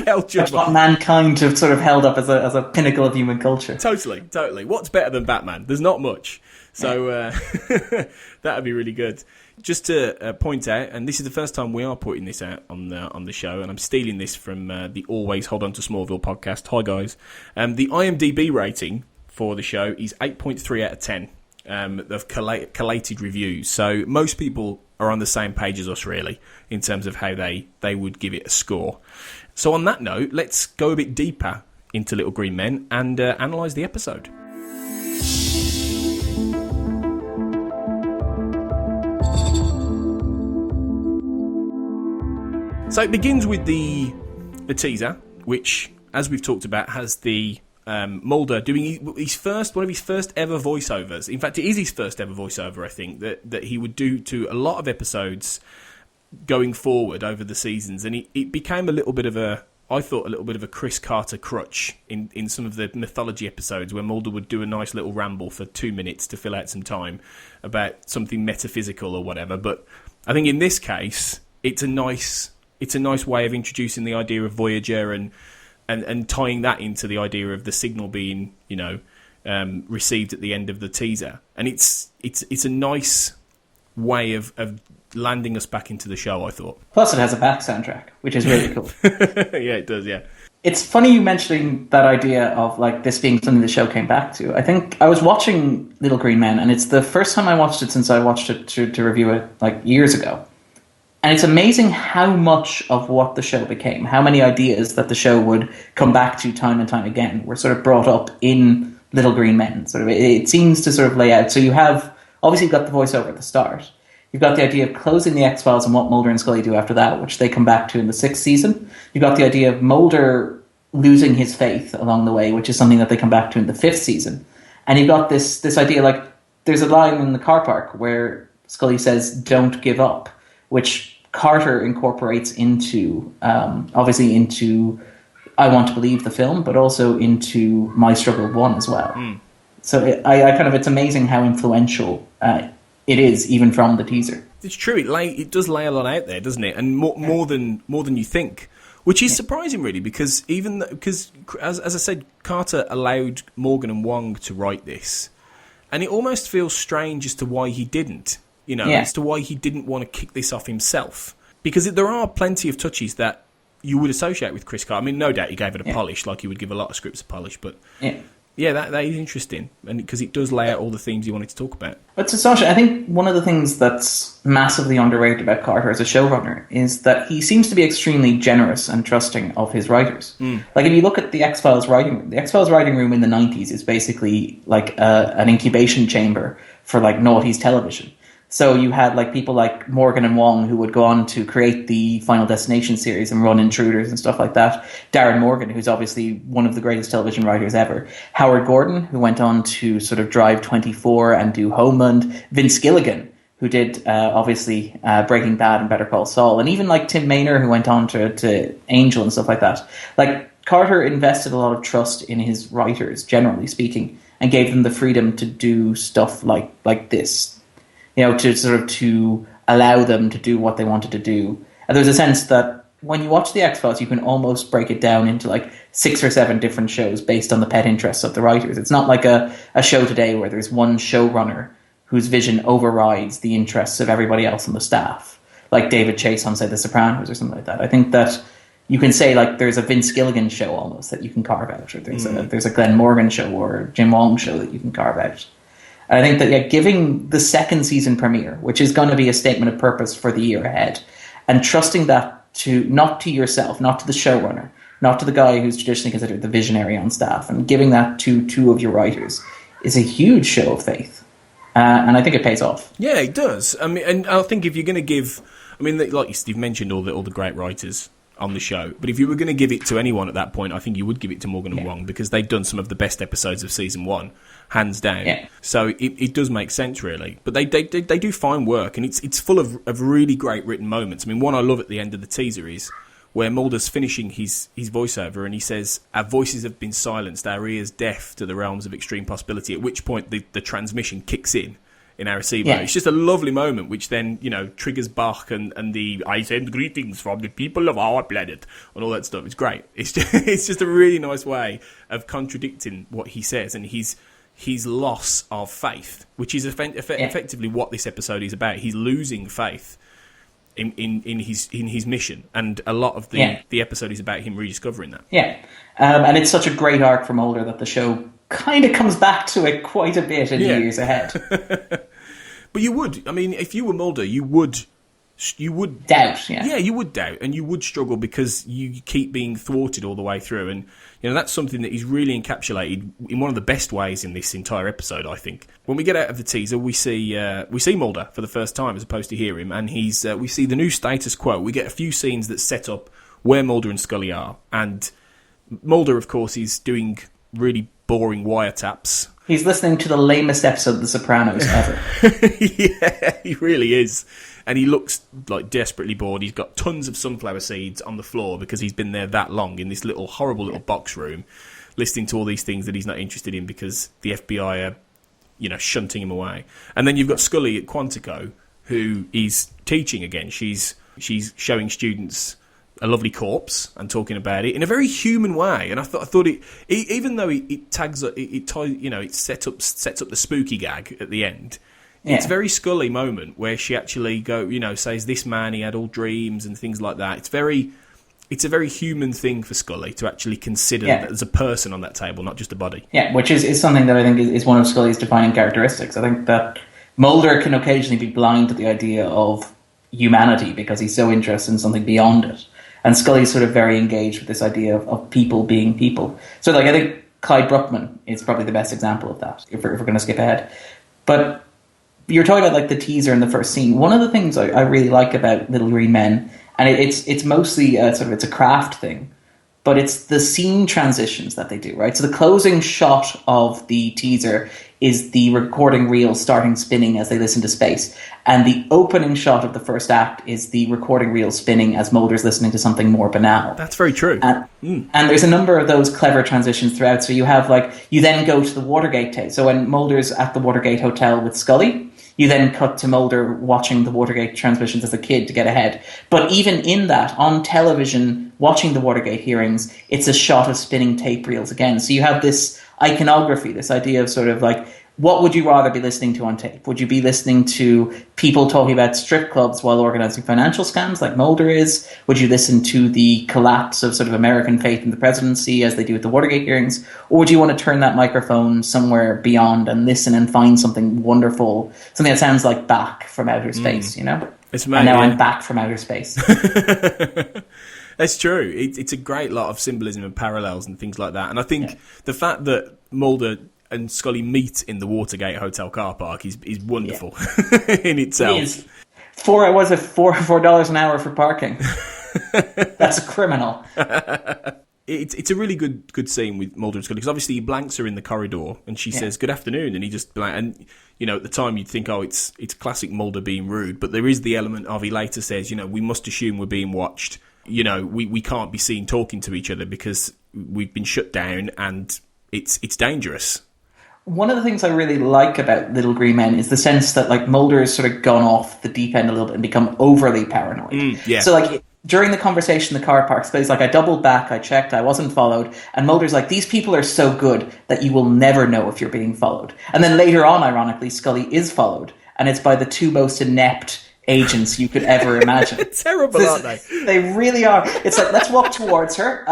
Speaker 1: held judged by.
Speaker 3: What mankind have sort of held up as a pinnacle of human culture.
Speaker 1: Totally. What's better than Batman? There's not much. So that would be really good. Just to point out, and this is the first time we are putting this out on the show, and I'm stealing this from the Always Hold On to Smallville podcast. Hi, guys. The IMDb rating for the show is 8.3 out of 10. Of collated reviews. So most people are on the same page as us, really, in terms of how they would give it a score. So on that note, let's go a bit deeper into Little Green Men and analyse the episode. So it begins with the teaser, which, as we've talked about, has the Mulder doing one of his first ever voiceovers. In fact, it is his first ever voiceover, I think, that he would do to a lot of episodes going forward over the seasons. And it became a little bit of a Chris Carter crutch in some of the mythology episodes, where Mulder would do a nice little ramble for 2 minutes to fill out some time about something metaphysical or whatever. But I think in this case, it's a nice way of introducing the idea of Voyager and tying that into the idea of the signal being, received at the end of the teaser. And it's a nice way of landing us back into the show, I thought.
Speaker 3: Plus it has a back soundtrack, which is really cool.
Speaker 1: Yeah, it does, yeah.
Speaker 3: It's funny you mentioning that idea of like this being something the show came back to. I think I was watching Little Green Men, and it's the first time I watched it since I watched it to review it like years ago. And it's amazing how much of what the show became, how many ideas that the show would come back to time and time again were sort of brought up in little green men. Sort of, it seems to sort of lay out. So you have, obviously you've got the voiceover at the start. You've got the idea of closing the X-Files and what Mulder and Scully do after that, which they come back to in the 6th season. You've got the idea of Mulder losing his faith along the way, which is something that they come back to in the 5th season. And you've got this idea, like, there's a line in the car park where Scully says, "Don't give up," which Carter incorporates into, obviously into I Want to Believe the film, but also into My Struggle 1 as well. So it's amazing how influential it is, even from the teaser.
Speaker 1: It's true. It does lay a lot out there, doesn't it? And more than you think, which is surprising, really, because as I said, Carter allowed Morgan and Wong to write this, and it almost feels strange as to why he didn't. As to why he didn't want to kick this off himself, because there are plenty of touches that you would associate with Chris Carter. I mean, no doubt he gave it a polish, like he would give a lot of scripts a polish, but. Yeah, that is interesting, and because it does lay out all the themes you wanted to talk about. But
Speaker 3: so, Sasha, I think one of the things that's massively underrated about Carter as a showrunner is that he seems to be extremely generous and trusting of his writers. Like, if you look at the X-Files writing room, the X-Files writing room in the 90s is basically like an incubation chamber for like noughties television. So you had like people like Morgan and Wong who would go on to create the Final Destination series and run Intruders and stuff like that. Darren Morgan, who's obviously one of the greatest television writers ever. Howard Gordon, who went on to sort of drive 24 and do Homeland. Vince Gilligan, who did obviously Breaking Bad and Better Call Saul. And even like Tim Maynor, who went on to Angel and stuff like that. Like, Carter invested a lot of trust in his writers, generally speaking, and gave them the freedom to do stuff like this. To allow them to do what they wanted to do. And there's a sense that when you watch the X-Files, you can almost break it down into like 6 or 7 different shows based on the pet interests of the writers. It's not like a show today where there's one showrunner whose vision overrides the interests of everybody else on the staff, like David Chase on, say, The Sopranos or something like that. I think that you can say like there's a Vince Gilligan show almost that you can carve out, or there's a Glenn Morgan show or a Jim Wong show that you can carve out. And I think that giving the 2nd season premiere, which is going to be a statement of purpose for the year ahead, and trusting that not to yourself, not to the showrunner, not to the guy who's traditionally considered the visionary on staff, and giving that to 2 of your writers is a huge show of faith. And I think it pays off.
Speaker 1: Yeah, it does. I mean, and I think if you're going to give, I mean, like Steve mentioned, all the great writers on the show, but if you were going to give it to anyone at that point, I think you would give it to Morgan and Wong, because they've done some of the best episodes of season 1, hands down. So it does make sense, really. But they do fine work, and it's full of really great written moments. I mean, one I love at the end of the teaser is where Mulder's finishing his voiceover, and he says, "Our voices have been silenced, our ears deaf to the realms of extreme possibility," at which point the transmission kicks in Arecibo. It's just a lovely moment, which then, triggers Bach and the "I send greetings from the people of our planet" and all that stuff. It's great. It's just a really nice way of contradicting what he says and his loss of faith, which is effectively what this episode is about. He's losing faith in his mission, and a lot of the episode is about him rediscovering that.
Speaker 3: And it's such a great arc for Mulder that the show kind of comes back to it quite a bit in the years ahead.
Speaker 1: But you would, I mean, if you were Mulder, you would
Speaker 3: doubt.
Speaker 1: You would doubt, and you would struggle because you keep being thwarted all the way through, and that's something that is really encapsulated in one of the best ways in this entire episode, I think. When we get out of the teaser, we see Mulder for the first time as opposed to hear him, and we see the new status quo. We get a few scenes that set up where Mulder and Scully are, and Mulder, of course, is doing really boring wiretaps.
Speaker 3: He's listening to the lamest episode of The Sopranos ever.
Speaker 1: Yeah, he really is. And he looks like desperately bored. He's got tons of sunflower seeds on the floor because he's been there that long in this horrible little box room, listening to all these things that he's not interested in because the FBI are, shunting him away. And then you've got Scully at Quantico, who is teaching again. She's showing students a lovely corpse and talking about it in a very human way. And I thought it, even though it tags up, it sets up the spooky gag at the end. It's a very Scully moment where she actually says this man, he had all dreams and things like that. It's a very human thing for Scully to actually consider that there's a person on that table, not just a body.
Speaker 3: Yeah, which is something that I think is one of Scully's defining characteristics. I think that Mulder can occasionally be blind to the idea of humanity because he's so interested in something beyond it. And Scully's sort of very engaged with this idea of people being people. So I think Clyde Bruckman is probably the best example of that, if we're going to skip ahead. But you're talking about like the teaser in the first scene. One of the things I really like about Little Green Men, and it's mostly it's a craft thing, but it's the scene transitions that they do, right? So the closing shot of the teaser is the recording reel starting spinning as they listen to Space. And the opening shot of the first act is the recording reel spinning as Mulder's listening to something more banal.
Speaker 1: That's very true.
Speaker 3: And there's a number of those clever transitions throughout. So you have you then go to the Watergate tape. So when Mulder's at the Watergate Hotel with Scully, you then cut to Mulder watching the Watergate transmissions as a kid to get ahead. But even in that, on television, watching the Watergate hearings, it's a shot of spinning tape reels again. So you have this iconography, this idea of sort of like, what would you rather be listening to on tape? Would you be listening to people talking about strip clubs while organizing financial scams like Mulder is? Would you listen to the collapse of sort of American faith in the presidency as they do at the Watergate hearings? Or would you want to turn that microphone somewhere beyond and listen and find something wonderful, something that sounds like back from outer space, you know?
Speaker 1: It's
Speaker 3: and now I'm back from outer space.
Speaker 1: That's true. It's a great lot of symbolism and parallels and things like that. And I think the fact that Mulder and Scully meet in the Watergate Hotel car park is wonderful in itself.
Speaker 3: It is. $4 an hour for parking. That's criminal.
Speaker 1: It's a really good scene with Mulder and Scully, because obviously he blanks her in the corridor and she says good afternoon, and he just and at the time you'd think, oh, it's classic Mulder being rude, but there is the element of, he later says, we must assume we're being watched. We can't be seen talking to each other because we've been shut down and it's dangerous.
Speaker 3: One of the things I really like about Little Green Men is the sense that like Mulder has sort of gone off the deep end a little bit and become overly paranoid. So like during the conversation in the car park, Scully's like, I doubled back, I checked, I wasn't followed. And Mulder's like, these people are so good that you will never know if you're being followed. And then later on, ironically, Scully is followed. And it's by the two most inept agents you could ever imagine.
Speaker 1: Terrible, aren't they?
Speaker 3: They really are. It's like, let's walk towards her.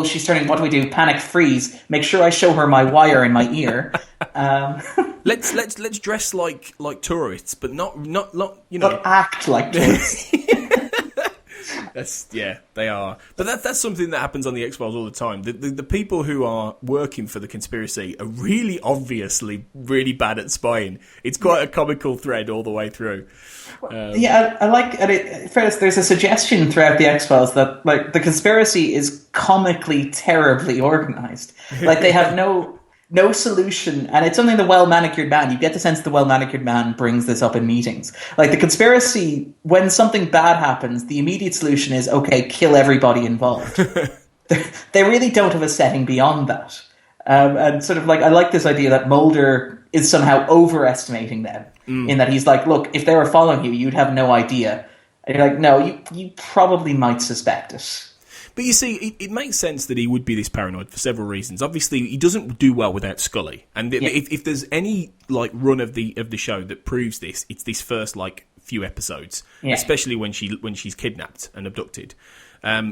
Speaker 3: She's turning. What do we do? Panic, freeze. Make sure I show her my wire in my ear.
Speaker 1: Let's dress like tourists, but not
Speaker 3: But act like tourists.
Speaker 1: They are. But that's something that happens on the X-Files all the time. The people who are working for the conspiracy are really obviously really bad at spying. It's quite a comical thread all the way through.
Speaker 3: I like it. First, there's a suggestion throughout the X-Files that like the conspiracy is comically terribly organized. Like they have no solution, and it's something the well-manicured man, you get the sense the well-manicured man brings this up in meetings. Like the conspiracy, when something bad happens, the immediate solution is, okay, kill everybody involved. They really don't have a setting beyond that. And sort of like, I like this idea that Mulder is somehow overestimating them, in that he's like, look, if they were following you, you'd have no idea. And you're like, no, you probably might suspect it.
Speaker 1: But you see, it makes sense that he would be this paranoid for several reasons. Obviously, he doesn't do well without Scully, and if there's any like run of the show that proves this, it's this first like few episodes, especially when she's kidnapped and abducted.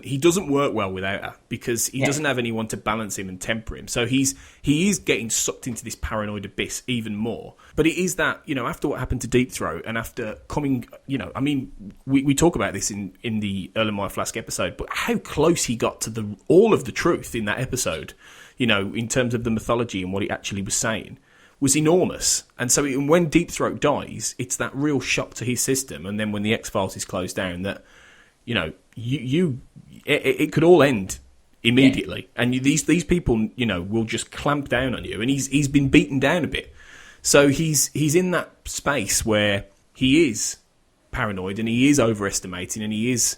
Speaker 1: He doesn't work well without her because he doesn't have anyone to balance him and temper him. So he is getting sucked into this paranoid abyss even more. But it is that, after what happened to Deep Throat and after coming, we talk about this in the Erlenmeyer Flask episode, but how close he got to all of the truth in that episode, in terms of the mythology and what he actually was saying, was enormous. And so when Deep Throat dies, it's that real shock to his system. And then when the X-Files is closed down, that, it could all end immediately, and these people, will just clamp down on you. And he's been beaten down a bit, so he's in that space where he is paranoid and he is overestimating and he's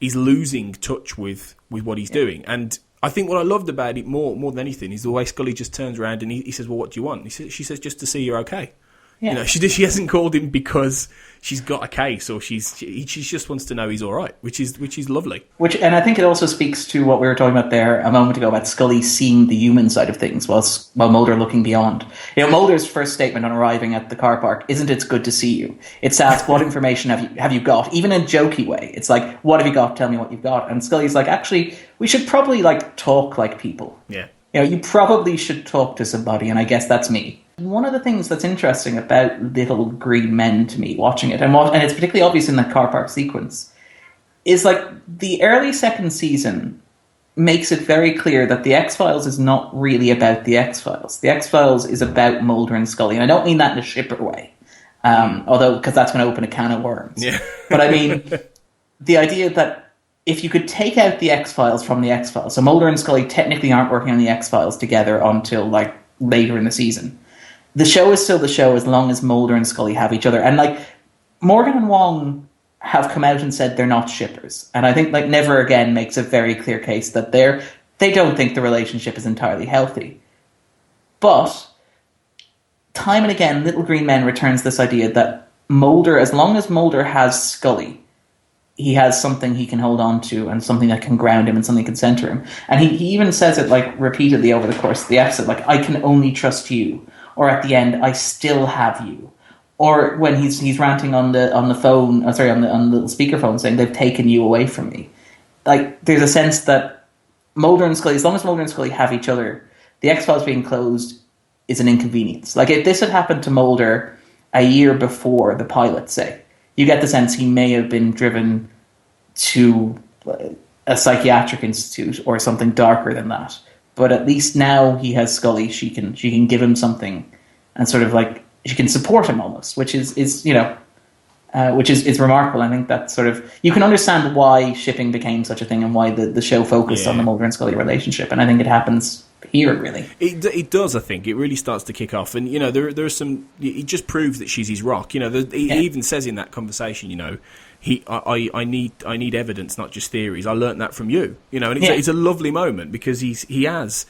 Speaker 1: losing touch with what he's doing. And I think what I loved about it more than anything is the way Scully just turns around and he says, "Well, what do you want?" She says, "Just to see you're okay." Yeah. She hasn't called him because she's got a case, or she just wants to know he's all right, which is lovely. And
Speaker 3: I think it also speaks to what we were talking about there a moment ago about Scully seeing the human side of things while Mulder looking beyond. Mulder's first statement on arriving at the car park isn't "It's good to see you." It's asked, "What information have you got?" Even in a jokey way. It's like, "What have you got? Tell me what you've got." And Scully's like, "Actually, we should probably like talk like people." Yeah. You probably should talk to somebody, and I guess that's me. One of the things that's interesting about Little Green Men to me, watching it, and it's particularly obvious in that car park sequence, is like the early second season, makes it very clear that the X-Files is not really about the X-Files. The X-Files is about Mulder and Scully. And I don't mean that in a shipper way, although because that's going to open a can of worms.
Speaker 1: Yeah.
Speaker 3: But I mean the idea that if you could take out the X-Files from the X-Files, so Mulder and Scully technically aren't working on the X-Files together until like later in the season. The show is still the show as long as Mulder and Scully have each other. And like Morgan and Wong have come out and said they're not shippers. And I think like Never Again makes a very clear case that they don't think the relationship is entirely healthy. But time and again, Little Green Men returns this idea that Mulder, as long as Mulder has Scully, he has something he can hold on to and something that can ground him and something that can center him. And he even says it like repeatedly over the course of the episode, like, I can only trust you. Or at the end, I still have you. Or when he's ranting on the phone, on the little speakerphone, saying they've taken you away from me. Like there's a sense that Mulder and Scully, as long as Mulder and Scully have each other, the X-Files being closed is an inconvenience. Like if this had happened to Mulder a year before the pilot, say, you get the sense he may have been driven to a psychiatric institute or something darker than that. But at least now he has Scully. She can give him something, and sort of like she can support him almost, which is remarkable. I think that sort of you can understand why shipping became such a thing and why the show focused on the Mulder and Scully relationship. And I think it happens here really.
Speaker 1: It does. I think it really starts to kick off, and there are some. It just proves that she's his rock. He even says in that conversation, I need evidence, not just theories. I learnt that from you, and it's a lovely moment because he has,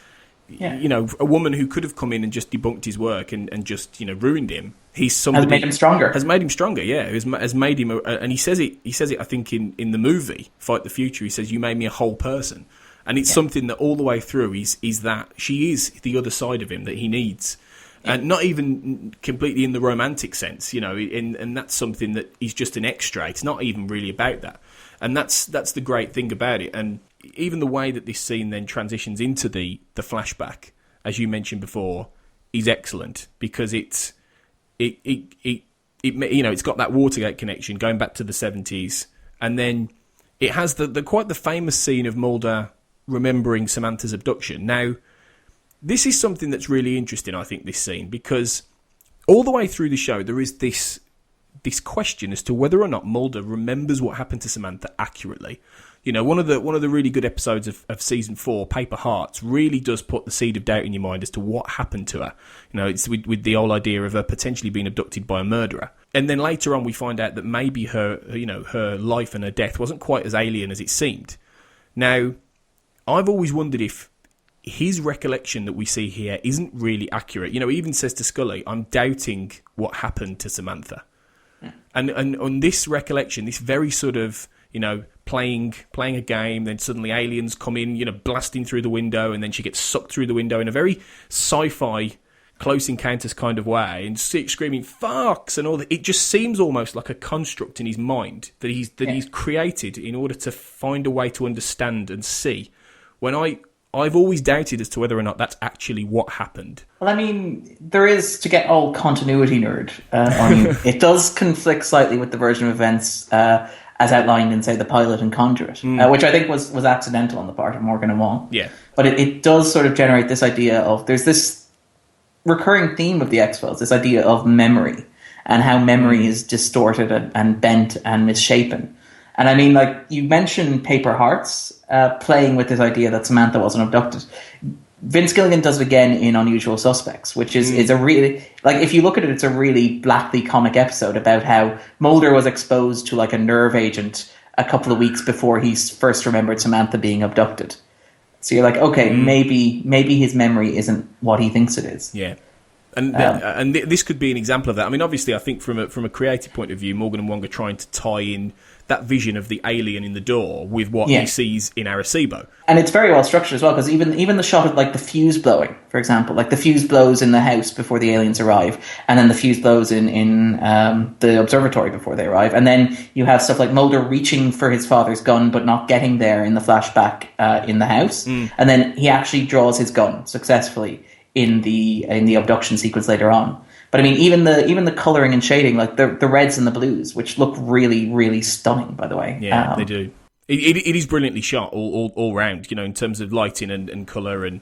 Speaker 1: a woman who could have come in and just debunked his work and just ruined him. He's somebody
Speaker 3: has made him stronger.
Speaker 1: Has made him stronger. Yeah, has made him, and he says it. I think in the movie Fight the Future, he says, "You made me a whole person," and it's something that all the way through is that she is the other side of him that he needs. And not even completely in the romantic sense, and that's something that is just an extra. It's not even really about that. And that's the great thing about it. And even the way that this scene then transitions into the flashback, as you mentioned before, is excellent because it's got that Watergate connection going back to the 70s. And then it has the quite the famous scene of Mulder remembering Samantha's abduction. Now, this is something that's really interesting, I think, this scene, because all the way through the show there is this question as to whether or not Mulder remembers what happened to Samantha accurately. One of the really good episodes of season 4, Paper Hearts, really does put the seed of doubt in your mind as to what happened to her. It's with the whole idea of her potentially being abducted by a murderer. And then later on we find out that maybe her life and her death wasn't quite as alien as it seemed. Now, I've always wondered if his recollection that we see here isn't really accurate. He even says to Scully, "I'm doubting what happened to Samantha." Yeah. And on this recollection, this very sort of, playing a game, then suddenly aliens come in, blasting through the window, and then she gets sucked through the window in a very sci-fi Close Encounters kind of way, and screaming "fucks" and all that. It just seems almost like a construct in his mind that he's created in order to find a way to understand and see. When I've always doubted as to whether or not that's actually what happened.
Speaker 3: Well, I mean, there is, to get all continuity nerd on you, it does conflict slightly with the version of events as outlined in, say, The Pilot and Conduit, which I think was accidental on the part of Morgan and Wong.
Speaker 1: Yeah.
Speaker 3: But it does sort of generate this idea of, there's this recurring theme of the X-Files, this idea of memory, and how memory is distorted and bent and misshapen. And I mean, like, you mentioned Paper Hearts, playing with this idea that Samantha wasn't abducted. Vince Gilligan does it again in Unusual Suspects, which is a really, like, if you look at it, it's a really blackly comic episode about how Mulder was exposed to, like, a nerve agent a couple of weeks before he first remembered Samantha being abducted. So you're like, okay, maybe his memory isn't what he thinks it is.
Speaker 1: Yeah. And this could be an example of that. I mean, obviously, I think from a creative point of view, Morgan and Wong are trying to tie in that vision of the alien in the door with what he sees in Arecibo. And
Speaker 3: it's very well structured as well, because even the shot of, like, the fuse blowing, for example, like the fuse blows in the house before the aliens arrive, and then the fuse blows in the observatory before they arrive, and then you have stuff like Mulder reaching for his father's gun but not getting there in the flashback in the house, and then he actually draws his gun successfully in the abduction sequence later on. But I mean, even the colouring and shading, like the reds and the blues, which look really, really stunning, by the way.
Speaker 1: Yeah, they do. It is brilliantly shot all round, in terms of lighting and colour and,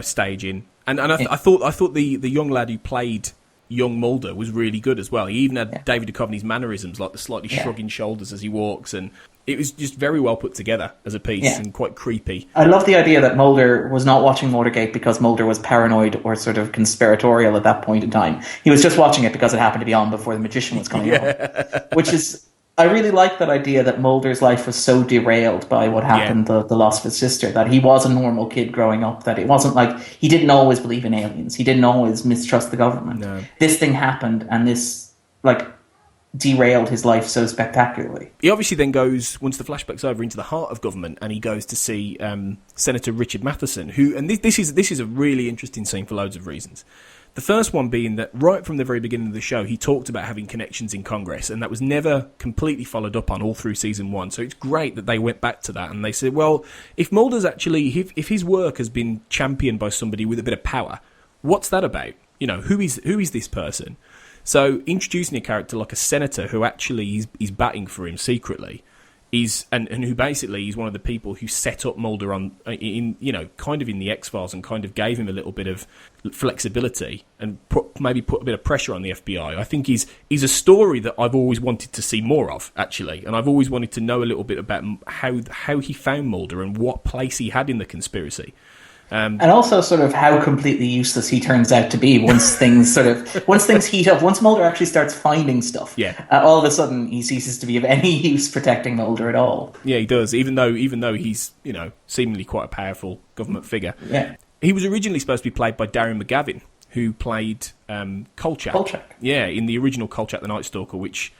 Speaker 1: staging. And I thought the young lad who played young Mulder was really good as well. He even had David Duchovny's mannerisms, like the slightly shrugging shoulders as he walks, and it was just very well put together as a piece and quite creepy.
Speaker 3: I love the idea that Mulder was not watching Motorgate because Mulder was paranoid or sort of conspiratorial at that point in time. He was just watching it because it happened to be on before The Magician was coming on. Which is... I really like that idea that Mulder's life was so derailed by what happened, the loss of his sister, that he was a normal kid growing up, that it wasn't like he didn't always believe in aliens. He didn't always mistrust the government. No. This thing happened, and this, derailed his life so spectacularly.
Speaker 1: He obviously then goes, once the flashback's over, into the heart of government, and he goes to see Senator Richard Matheson, who, and this is a really interesting scene for loads of reasons. The first one being that right from the very beginning of the show, he talked about having connections in Congress, and that was never completely followed up on all through season 1. So it's great that they went back to that, and they said, well, if Mulder's actually, if his work has been championed by somebody with a bit of power, what's that about? Who is this person? So introducing a character like a senator who actually is batting for him secretly, and who basically is one of the people who set up Mulder in the X-Files and kind of gave him a little bit of flexibility and maybe put a bit of pressure on the FBI. I think he's a story that I've always wanted to see more of, actually, and I've always wanted to know a little bit about how he found Mulder and what place he had in the conspiracy.
Speaker 3: And also sort of how completely useless he turns out to be once things heat up. Once Mulder actually starts finding stuff, all of a sudden he ceases to be of any use protecting Mulder at all.
Speaker 1: Yeah, he does, even though he's, seemingly quite a powerful government figure.
Speaker 3: Yeah.
Speaker 1: He was originally supposed to be played by Darren McGavin, who played Kolchak.
Speaker 3: Kolchak.
Speaker 1: Yeah, in the original Kolchak the Night Stalker, which...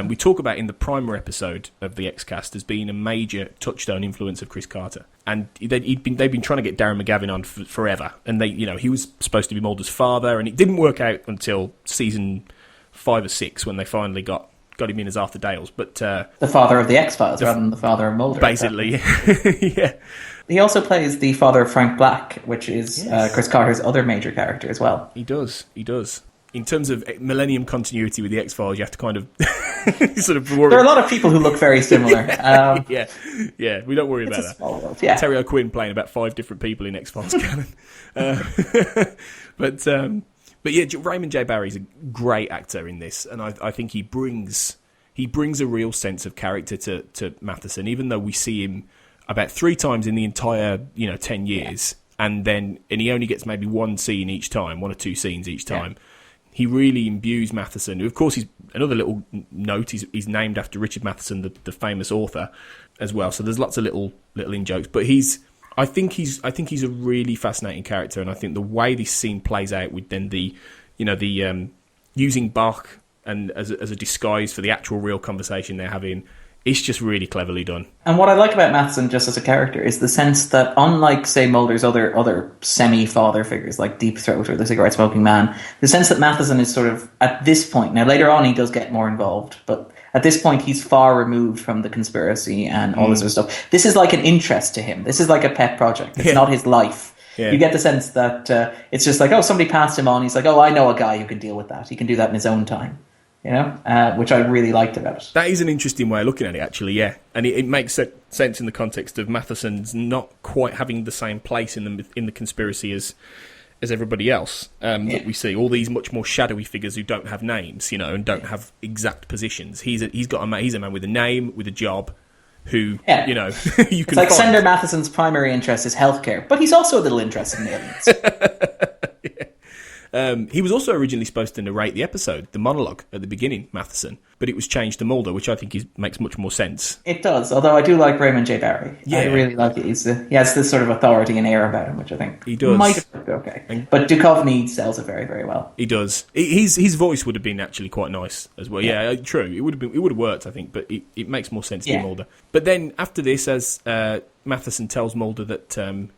Speaker 1: we talk about in the primer episode of the X-Cast as being a major touchstone influence of Chris Carter, and they've been trying to get Darren McGavin on forever, and he was supposed to be Mulder's father, and it didn't work out until season 5 or 6 when they finally got him in as Arthur Dales, but
Speaker 3: the father of the X-Files rather than the father of Mulder,
Speaker 1: basically. Yeah.
Speaker 3: He also plays the father of Frank Black, which is Chris Carter's other major character as well.
Speaker 1: He does. In terms of Millennium continuity with the X-Files, you have to kind of sort of worry.
Speaker 3: There are a lot of people who look very similar.
Speaker 1: Yeah, we don't worry about that.
Speaker 3: Small world, yeah.
Speaker 1: Terry O'Quinn playing about 5 different people in X-Files canon. But yeah, Raymond J. Barry's a great actor in this, and I think he brings a real sense of character to Matheson, even though we see him about 3 times in the entire 10 years, and he only gets maybe 1 scene each time, 1 or 2 scenes each time. Yeah. He really imbues Matheson. Of course, he's another little note. He's named after Richard Matheson, the famous author, as well. So there's lots of little in jokes. But I think he's a really fascinating character, and I think the way this scene plays out with then the using Bach and as a disguise for the actual real conversation they're having. It's just really cleverly done. And
Speaker 3: what I like about Matheson just as a character is the sense that, unlike, say, Mulder's other semi-father figures like Deep Throat or the cigarette-smoking man, the sense that Matheson is sort of, at this point, now later on he does get more involved, but at this point he's far removed from the conspiracy and all this sort of stuff. This is like an interest to him. This is like a pet project. It's not his life. Yeah. You get the sense that it's just like, somebody passed him on. He's like, I know a guy who can deal with that. He can do that in his own time. Which I really liked about it.
Speaker 1: That is an interesting way of looking at it, actually, yeah. And it makes sense in the context of Matheson's not quite having the same place in the conspiracy as everybody else that we see. All these much more shadowy figures who don't have names, and don't have exact positions. He's a man with a name, with a job, who, you can
Speaker 3: It's like
Speaker 1: find.
Speaker 3: Senator Matheson's primary interest is healthcare, but he's also a little interested in aliens.
Speaker 1: He was also originally supposed to narrate the episode, the monologue at the beginning, Matheson, but it was changed to Mulder, which I think makes much more sense.
Speaker 3: It does, although I do like Raymond J. Barry. Yeah. I really like it. He has this sort of authority and air about him, which I think
Speaker 1: he does.
Speaker 3: Might have worked okay. But Duchovny sells it very, very well.
Speaker 1: He does. His voice would have been actually quite nice as well. Yeah, true. It would have worked, I think, but it makes more sense to be Mulder. But then after this, as Matheson tells Mulder that,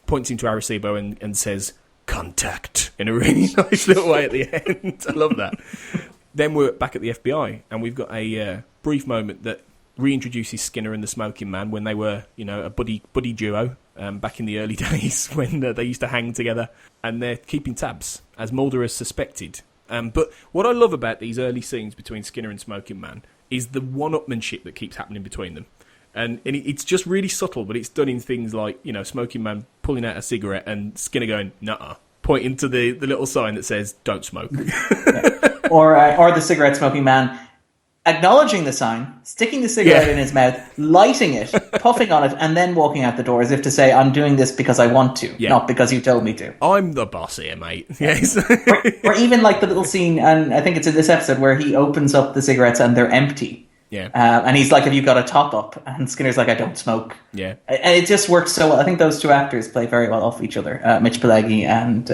Speaker 1: points him to Arecibo and says, "Contact," in a really nice little way at the end. I love that. Then we're back at the FBI, and we've got a brief moment that reintroduces Skinner and the Smoking Man when they were, a buddy duo back in the early days when they used to hang together, and they're keeping tabs, as Mulder has suspected. But what I love about these early scenes between Skinner and Smoking Man is the one-upmanship that keeps happening between them. And it's just really subtle, but it's done in things like, you know, Smoking Man pulling out a cigarette and Skinner going, nuh-uh, pointing to the little sign that says, don't smoke.
Speaker 3: Yeah. Or the cigarette smoking man acknowledging the sign, sticking the cigarette in his mouth, lighting it, puffing on it, and then walking out the door as if to say, I'm doing this because I want to, not because you told me to.
Speaker 1: I'm the boss here, mate. Yes.
Speaker 3: or even like the little scene, and I think it's in this episode, where he opens up the cigarettes and they're empty.
Speaker 1: Yeah.
Speaker 3: And he's like, have you got a top up? And Skinner's like, I don't smoke.
Speaker 1: Yeah.
Speaker 3: And it just works so well. I think those two actors play very well off each other, Mitch Pileggi and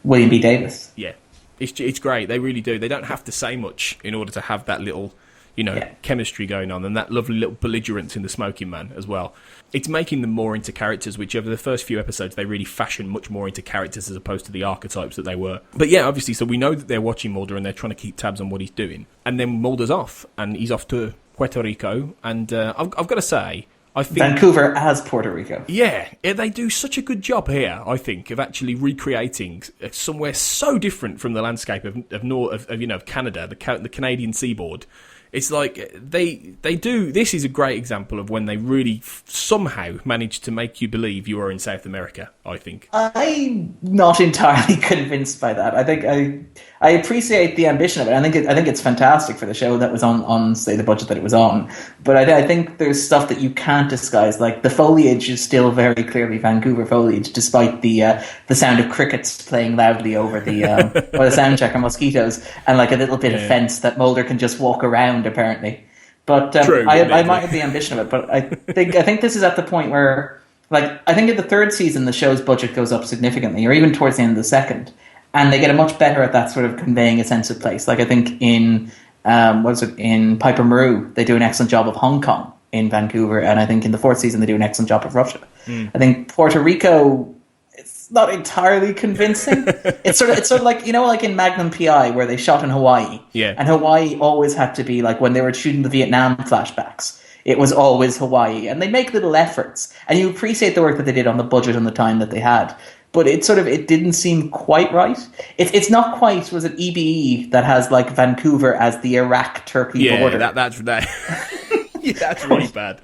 Speaker 3: William B. Davis.
Speaker 1: Yeah. It's great. They really do. They don't have to say much in order to have that little, you know, chemistry going on, and that lovely little belligerence in the Smoking Man as well. It's making them more into characters, which over the first few episodes they really fashion much more into characters as opposed to the archetypes that they were. But yeah, obviously, so we know that they're watching Mulder and they're trying to keep tabs on what he's doing. And then Mulder's off, and he's off to Puerto Rico, and I've got to say, I think
Speaker 3: Vancouver as Puerto Rico.
Speaker 1: Yeah, they do such a good job here, I think, of actually recreating somewhere so different from the landscape of Canada, the Canadian seaboard. It's like they do. This is a great example of when they really somehow manage to make you believe you are in South America, I think.
Speaker 3: I'm not entirely convinced by that. I think I appreciate the ambition of it. I think it's fantastic for the show that was on say the budget that it was on. But I think there's stuff that you can't disguise. Like the foliage is still very clearly Vancouver foliage, despite the sound of crickets playing loudly over the or the sound check of mosquitoes, and like a little bit of fence that Mulder can just walk around apparently. But
Speaker 1: True,
Speaker 3: I might have the ambition of it. But I think this is at the point where, like, I think in the third season the show's budget goes up significantly, or even towards the end of the second. And they get much better at that sort of conveying a sense of place. Like I think in in Piper Maru, they do an excellent job of Hong Kong in Vancouver, and I think in the fourth season they do an excellent job of Russia. I think Puerto Rico, it's not entirely convincing. it's sort of like, you know, like in Magnum PI where they shot in Hawaii.
Speaker 1: Yeah.
Speaker 3: And Hawaii always had to be like when they were shooting the Vietnam flashbacks. It was always Hawaii, and they make little efforts, and you appreciate the work that they did on the budget and the time that they had. But it didn't seem quite right. It's not quite, was it EBE that has like Vancouver as the Iraq-Turkey border?
Speaker 1: Yeah, that's really bad.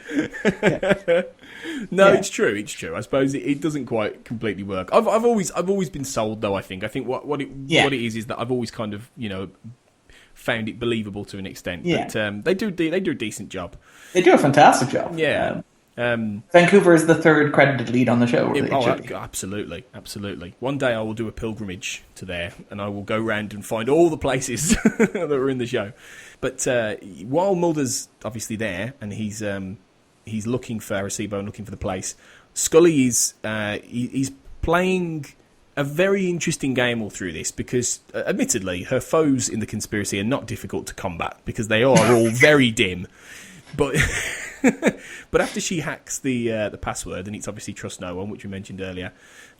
Speaker 1: No, it's true. I suppose it doesn't quite completely work. I've always been sold though. I think what it is that I've always kind of, you know, found it believable to an extent.
Speaker 3: Yeah.
Speaker 1: But they do a decent job.
Speaker 3: They do a fantastic job.
Speaker 1: Yeah.
Speaker 3: Vancouver is the third credited lead on the show. Really,
Speaker 1: absolutely. One day I will do a pilgrimage to there, and I will go round and find all the places that were in the show. But while Mulder's obviously there, and he's looking for Arecibo and looking for the place, Scully is he's playing a very interesting game all through this, because admittedly her foes in the conspiracy are not difficult to combat because they are all very dim. But but after she hacks the password, and it's obviously trust no one, which we mentioned earlier,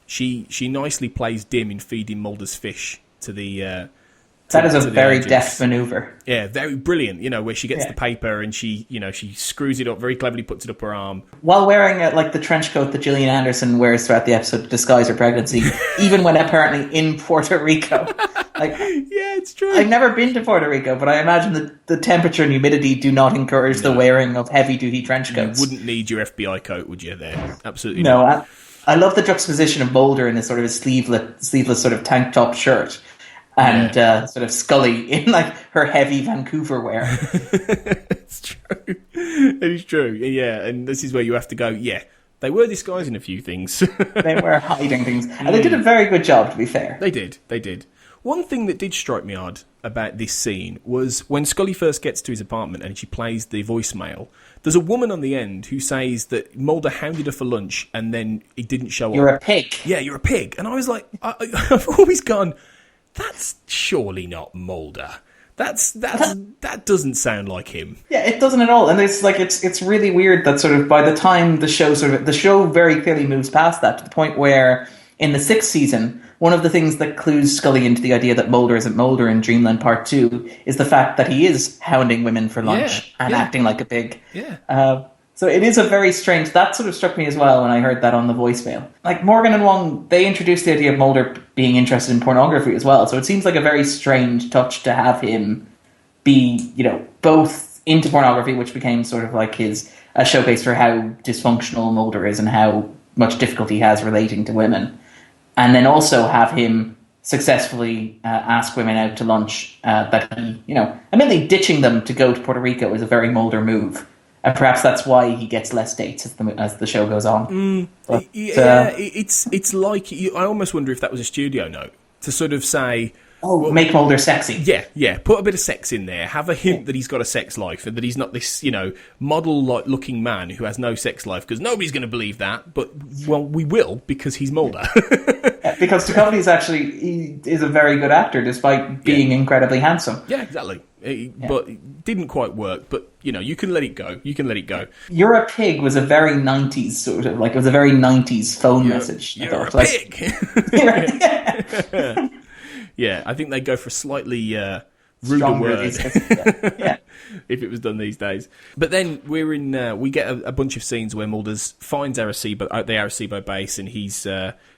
Speaker 1: she nicely plays dim in feeding Mulder's fish to the.
Speaker 3: That is a very deft maneuver.
Speaker 1: Yeah, very brilliant. You know, where she gets the paper and she screws it up very cleverly, puts it up her arm
Speaker 3: while wearing like the trench coat that Gillian Anderson wears throughout the episode to disguise her pregnancy, even when apparently in Puerto Rico. Like,
Speaker 1: yeah, it's true.
Speaker 3: I've never been to Puerto Rico, but I imagine that the temperature and humidity do not encourage the wearing of heavy-duty trench coats.
Speaker 1: You wouldn't need your FBI coat, would you? There, absolutely
Speaker 3: no.
Speaker 1: not.
Speaker 3: I love the juxtaposition of Mulder in a sort of a sleeveless sort of tank top shirt. And sort of Scully in like her heavy Vancouver wear.
Speaker 1: It's true. It is true. Yeah, and this is where you have to go. Yeah, they were disguising a few things.
Speaker 3: They were hiding things, and they did a very good job. To be fair,
Speaker 1: they did. One thing that did strike me odd about this scene was when Scully first gets to his apartment and she plays the voicemail. There's a woman on the end who says that Mulder hounded her for lunch and then he didn't show up.
Speaker 3: You're a pig.
Speaker 1: Yeah, you're a pig. And I was like, I've always gone, that's surely not Mulder. That doesn't sound like him.
Speaker 3: Yeah, it doesn't at all. And it's really weird that sort of by the time the show very clearly moves past that to the point where in the sixth season, one of the things that clues Scully into the idea that Mulder isn't Mulder in Dreamland Part 2 is the fact that he is hounding women for lunch and acting like a pig.
Speaker 1: Yeah.
Speaker 3: So it is a very strange... That sort of struck me as well when I heard that on the voicemail. Like, Morgan and Wong, they introduced the idea of Mulder being interested in pornography as well. So it seems like a very strange touch to have him be, you know, both into pornography, which became sort of like his a showcase for how dysfunctional Mulder is and how much difficulty he has relating to women. And then also have him successfully ask women out to lunch that he, admittedly ditching them to go to Puerto Rico is a very Mulder move. And perhaps that's why he gets less dates as the show goes on. But,
Speaker 1: it's like, I almost wonder if that was a studio note to sort of say,
Speaker 3: make Mulder sexy.
Speaker 1: Yeah. Put a bit of sex in there. Have a hint that he's got a sex life and that he's not this, model-like looking man who has no sex life, because nobody's going to believe that. But, well, we will, because he's Mulder.
Speaker 3: Because Duchovny he is a very good actor, despite being incredibly handsome.
Speaker 1: Yeah, exactly. But it didn't quite work. But, you can let it go.
Speaker 3: You're a pig was a very 90s sort of, it was a very 90s phone message.
Speaker 1: You're a pig! Yeah, I think they go for a slightly ruder word if it was done these days. But then we get a bunch of scenes where Mulder finds Arecibo at the Arecibo base, and he's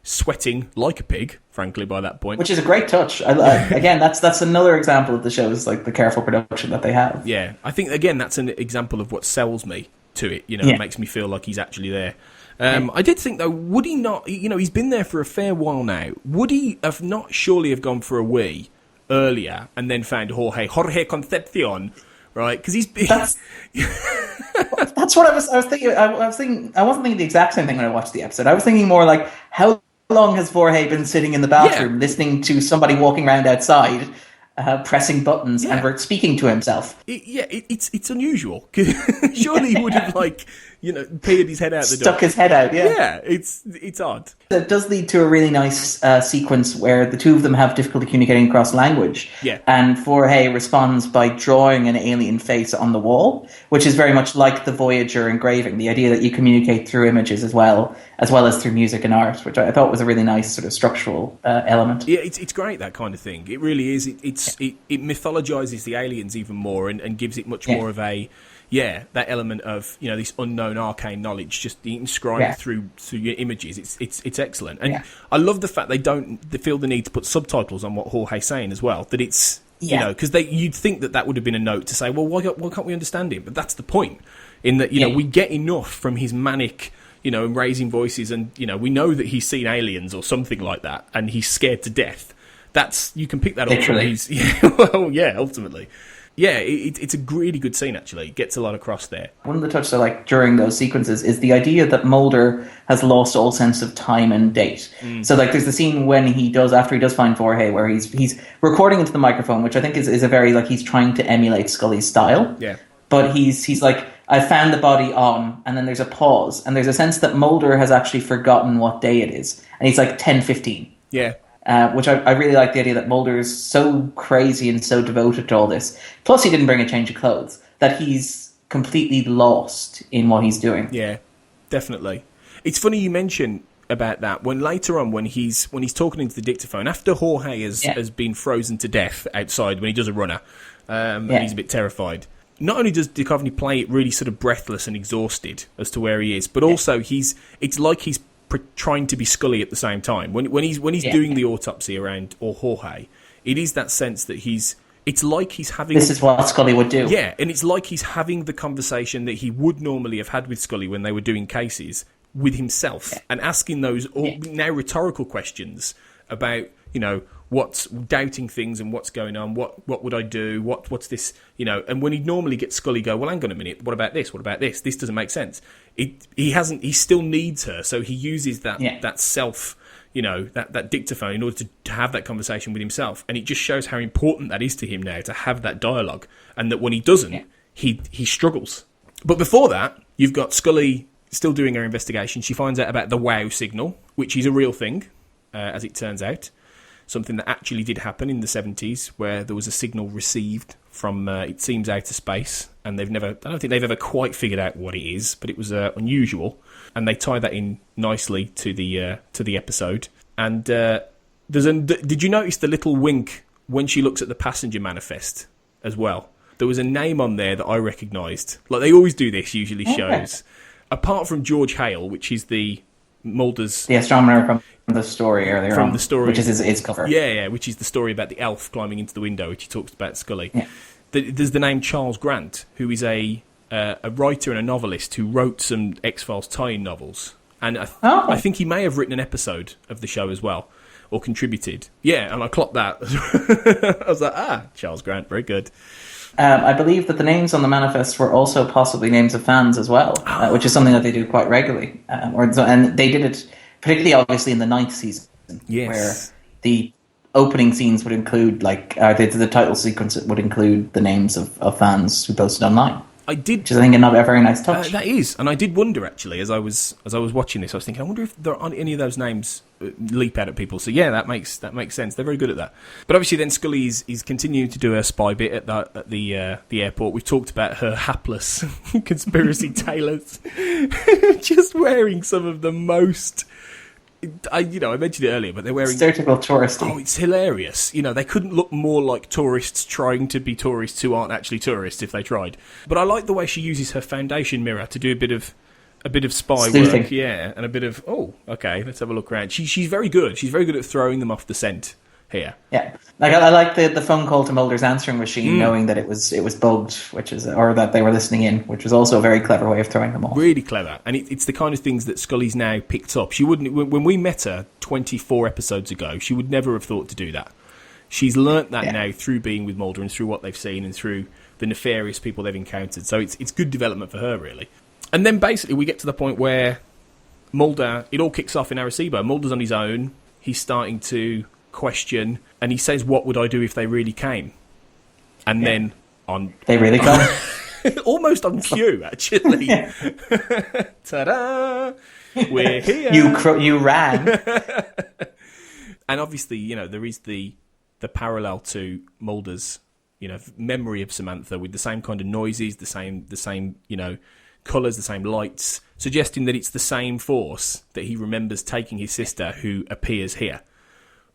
Speaker 1: sweating like a pig, frankly, by that point.
Speaker 3: Which is a great touch. Again, that's another example of the show's the careful production that they have.
Speaker 1: Yeah, I think again that's an example of what sells me to it. It makes me feel like he's actually there. I did think, though, would he not, he's been there for a fair while now, would he have not surely have gone for a wee earlier and then found Jorge Concepcion, right? Because he's been...
Speaker 3: That's what I was thinking. I wasn't thinking the exact same thing when I watched the episode. I was thinking more like, how long has Jorge been sitting in the bathroom listening to somebody walking around outside, pressing buttons and speaking to himself?
Speaker 1: It's unusual. Surely he would have peered his head out the door.
Speaker 3: Stuck his head out,
Speaker 1: Yeah, it's odd.
Speaker 3: It does lead to a really nice sequence where the two of them have difficulty communicating across language.
Speaker 1: Yeah.
Speaker 3: And Jorge responds by drawing an alien face on the wall, which is very much like the Voyager engraving, the idea that you communicate through images as well as through music and art, which I thought was a really nice sort of structural element.
Speaker 1: Yeah, it's great, that kind of thing. It really is. It mythologizes the aliens even more and gives it much more of a... Yeah, that element of this unknown arcane knowledge just inscribed through your images. It's excellent, and I love the fact they feel the need to put subtitles on what Jorge's saying as well. That it's because you'd think that would have been a note to say, well, why can't we understand him? But that's the point, in that we get enough from his manic, and raising voices, and we know that he's seen aliens or something like that, and he's scared to death. You can pick that up from his ultimately. Yeah, it's a really good scene, actually. It gets a lot across there. One
Speaker 3: of the touches I like during those sequences is the idea that Mulder has lost all sense of time and date. So, there's the scene when after he does find Jorge, where he's recording into the microphone, which I think is a very, he's trying to emulate Scully's style.
Speaker 1: Yeah.
Speaker 3: But he's like, I found the body on, and then there's a pause, and there's a sense that Mulder has actually forgotten what day it is. And he's like 10:15.
Speaker 1: Yeah.
Speaker 3: Which I really like the idea that Mulder's so crazy and so devoted to all this. Plus, he didn't bring a change of clothes. That he's completely lost in what he's doing.
Speaker 1: Yeah, definitely. It's funny you mention about that when later on when he's talking into the dictaphone after Jorge has been frozen to death outside when he does a runner, and he's a bit terrified. Not only does Duchovny play it really sort of breathless and exhausted as to where he is, but also it's like he's trying to be Scully at the same time. When he's doing the autopsy around Jorge, it is that sense that it's like he's having...
Speaker 3: This is what Scully would do.
Speaker 1: Yeah, and it's like he's having the conversation that he would normally have had with Scully when they were doing cases with himself and asking those now rhetorical questions about, what's doubting things and what's going on, what would I do, what's this, and when he'd normally get Scully go, well, hang on a minute, what about this, this doesn't make sense. He still needs her, so he uses that self, that dictaphone in order to have that conversation with himself, and it just shows how important that is to him now, to have that dialogue, and that when he doesn't, he struggles. But before that, you've got Scully still doing her investigation. She finds out about the WOW signal, which is a real thing, as it turns out. Something that actually did happen in the 70s, where there was a signal received from, it seems, outer space, and I don't think they've ever quite figured out what it is, but it was unusual, and they tie that in nicely to the episode. And did you notice the little wink when she looks at the passenger manifest as well? There was a name on there that I recognised. Like they always do this, usually shows. Apart from George Hale, which is the Mulder's...
Speaker 3: The astronomer from the story earlier
Speaker 1: from
Speaker 3: on,
Speaker 1: the story,
Speaker 3: which is his cover.
Speaker 1: Yeah, which is the story about the elf climbing into the window, which he talks about Scully. Yeah. There's the name Charles Grant, who is a a writer and a novelist who wrote some X-Files tie-in novels. And I think he may have written an episode of the show as well, or contributed. Yeah, and I clocked that. I was like, Charles Grant, very good.
Speaker 3: I believe that the names on the manifest were also possibly names of fans as well, which is something that they do quite regularly. And they did it particularly, obviously, in the 9th season, where the opening scenes would include, the title sequence would include the names of fans who posted online.
Speaker 1: I did,
Speaker 3: which is, I think, a very nice touch.
Speaker 1: That is, and I did wonder actually as I was watching this. I was thinking, I wonder if there aren't any of those names leap out at people. So yeah, that makes sense. They're very good at that. But obviously, then Scully is continuing to do her spy bit at the airport. We've talked about her hapless conspiracy tailors, just wearing some of the most. I mentioned it earlier, but they're wearing
Speaker 3: stereotypical touristy.
Speaker 1: Oh, it's hilarious. They couldn't look more like tourists trying to be tourists who aren't actually tourists if they tried. But I like the way she uses her foundation mirror to do a bit of spy
Speaker 3: sleuthing
Speaker 1: work, and a bit of let's have a look around. She's very good. She's very good at throwing them off the scent here.
Speaker 3: Yeah, I like the phone call to Mulder's answering machine, knowing that it was bugged, or that they were listening in, which was also a very clever way of throwing them off.
Speaker 1: Really clever, and it's the kind of things that Scully's now picked up. She wouldn't, when we met her 24 episodes ago, she would never have thought to do that. She's learnt that now through being with Mulder and through what they've seen and through the nefarious people they've encountered. So it's good development for her, really. And then basically we get to the point where Mulder, it all kicks off in Arecibo. Mulder's on his own. He's starting to question, and he says, "What would I do if they really came?" And then
Speaker 3: they really come,
Speaker 1: almost on cue, actually. Ta-da! We're here.
Speaker 3: You ran,
Speaker 1: and obviously, there is the parallel to Mulder's, memory of Samantha with the same kind of noises, the same, colours, the same lights, suggesting that it's the same force that he remembers taking his sister, who appears here.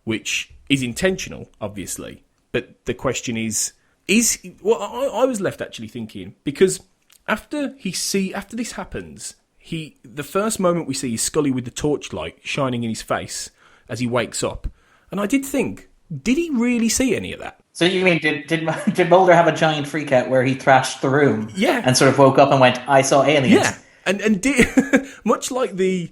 Speaker 1: Which is intentional, obviously. But the question is I was left actually thinking, because after this happens, the first moment we see is Scully with the torchlight shining in his face as he wakes up. And I did think, did he really see any of that?
Speaker 3: So you mean, did Mulder have a giant freak out where he thrashed the room?
Speaker 1: Yeah.
Speaker 3: And sort of woke up and went, I saw aliens.
Speaker 1: Yeah. And did, much like the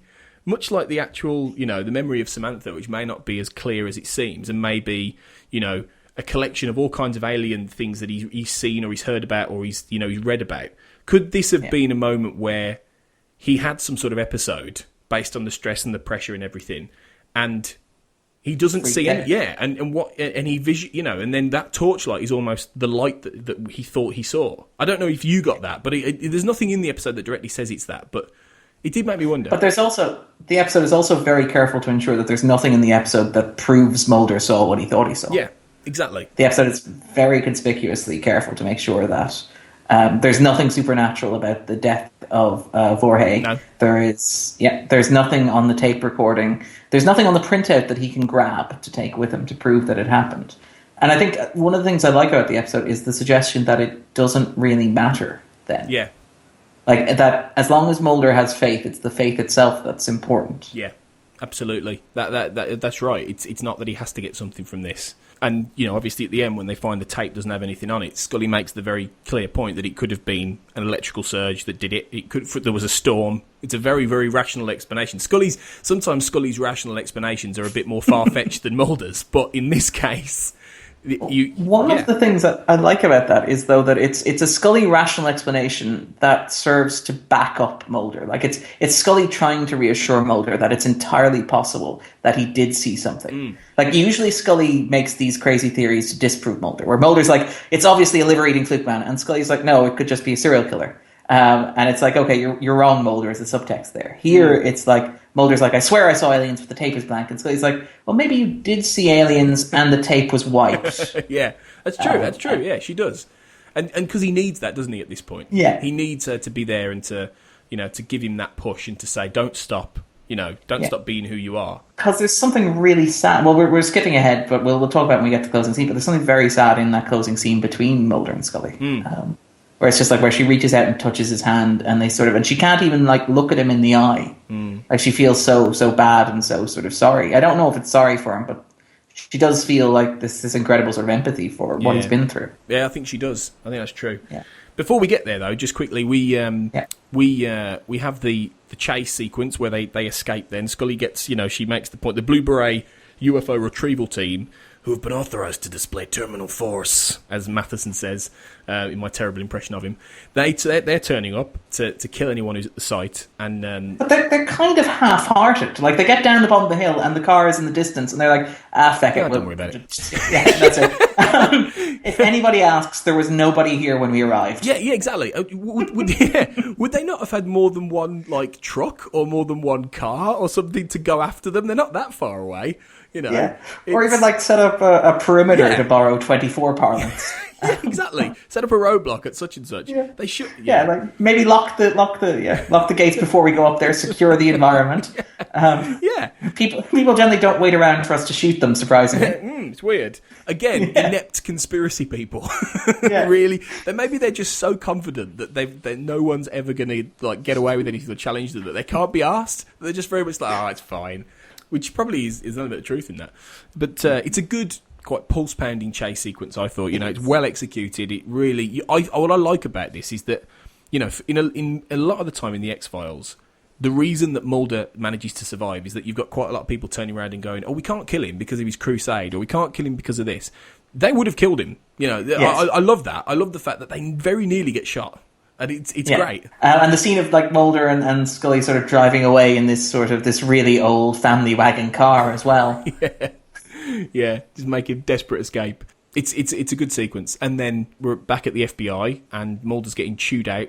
Speaker 1: actual, the memory of Samantha, which may not be as clear as it seems, and may be, a collection of all kinds of alien things that he's seen or he's heard about or he's read about. Could this have been a moment where he had some sort of episode based on the stress and the pressure and everything, and he doesn't see any, and he and then that torchlight is almost the light that he thought he saw. I don't know if you got that, but there's nothing in the episode that directly says it's that, but it did make me wonder.
Speaker 3: But the episode is also very careful to ensure that there's nothing in the episode that proves Mulder saw what he thought he saw.
Speaker 1: Yeah, exactly.
Speaker 3: The episode is very conspicuously careful to make sure that there's nothing supernatural about the death of Voorhees.
Speaker 1: No.
Speaker 3: There's nothing on the tape recording. There's nothing on the printout that he can grab to take with him to prove that it happened. And I think one of the things I like about the episode is the suggestion that it doesn't really matter then.
Speaker 1: Yeah.
Speaker 3: Like, that as long as Mulder has faith, it's the faith itself that's important.
Speaker 1: Yeah, absolutely. That's right. It's not that he has to get something from this. And, obviously at the end when they find the tape doesn't have anything on it, Scully makes the very clear point that it could have been an electrical surge that did it. There was a storm. It's a very, very rational explanation. Sometimes Scully's rational explanations are a bit more far-fetched than Mulder's, but in this case...
Speaker 3: One of the things that I like about that is, though, that it's a Scully rational explanation that serves to back up Mulder. Like, it's Scully trying to reassure Mulder that it's entirely possible that he did see something. Like, usually Scully makes these crazy theories to disprove Mulder, where Mulder's like, it's obviously a liver-eating fluke man, and Scully's like, no, it could just be a serial killer. And it's like, okay, you're wrong, Mulder, is the subtext there. Here, it's like, Mulder's like, I swear I saw aliens, but the tape is blank. And Scully's like, well, maybe you did see aliens and the tape was wiped.
Speaker 1: Yeah, that's true. Yeah, she does. And because he needs that, doesn't he, at this point?
Speaker 3: Yeah.
Speaker 1: He needs her to be there and to give him that push and to say, don't stop, stop being who you are. Because
Speaker 3: there's something really sad. Well, we're skipping ahead, but we'll talk about it when we get to the closing scene. But there's something very sad in that closing scene between Mulder and Scully. Where it's just like where she reaches out and touches his hand, and they sort of, and she can't even like look at him in the eye. Like, she feels so bad and so sort of sorry. I don't know if it's sorry for him, but she does feel like this incredible sort of empathy for what he's been through.
Speaker 1: Yeah, I think she does. I think that's true.
Speaker 3: Yeah.
Speaker 1: Before we get there, though, just quickly, we have the chase sequence where they escape. Then Scully gets, she makes the point. The Blue Beret UFO retrieval team, who have been authorized to display terminal force, as Matheson says in my terrible impression of him. They're turning up to kill anyone who's at the site, and
Speaker 3: but they're kind of half-hearted. Like, they get down the bottom of the hill, and the car is in the distance, and they're like, feck it.
Speaker 1: Don't worry about it.
Speaker 3: Yeah, that's it. If anybody asks, there was nobody here when we arrived.
Speaker 1: Yeah, exactly. Would they not have had more than one truck or more than one car or something to go after them? They're not that far away.
Speaker 3: Yeah. Or even set up a perimeter, to borrow 24 parlance.
Speaker 1: Yeah, exactly. Set up a roadblock at such and such. Yeah. They should.
Speaker 3: Yeah, maybe lock the gates before we go up there. Secure the environment. People generally don't wait around for us to shoot them. Surprisingly,
Speaker 1: it's weird. Again, inept conspiracy people. Really, maybe they're just so confident that no one's ever going to get away with anything or challenge them, that they can't be asked. They're just very much it's fine. Which probably is a little bit of truth in that. But it's a good, quite pulse-pounding chase sequence, I thought. It's well executed. It really... what I like about this is that, in a lot of the time in the X-Files, the reason that Mulder manages to survive is that you've got quite a lot of people turning around and going, we can't kill him because of his crusade, or we can't kill him because of this. They would have killed him. Yes. I love that. I love the fact that they very nearly get shot. And it's great.
Speaker 3: And the scene of Mulder and Scully sort of driving away in this really old family wagon car as well.
Speaker 1: Yeah, just make a desperate escape. It's a good sequence. And then we're back at the FBI, and Mulder's getting chewed out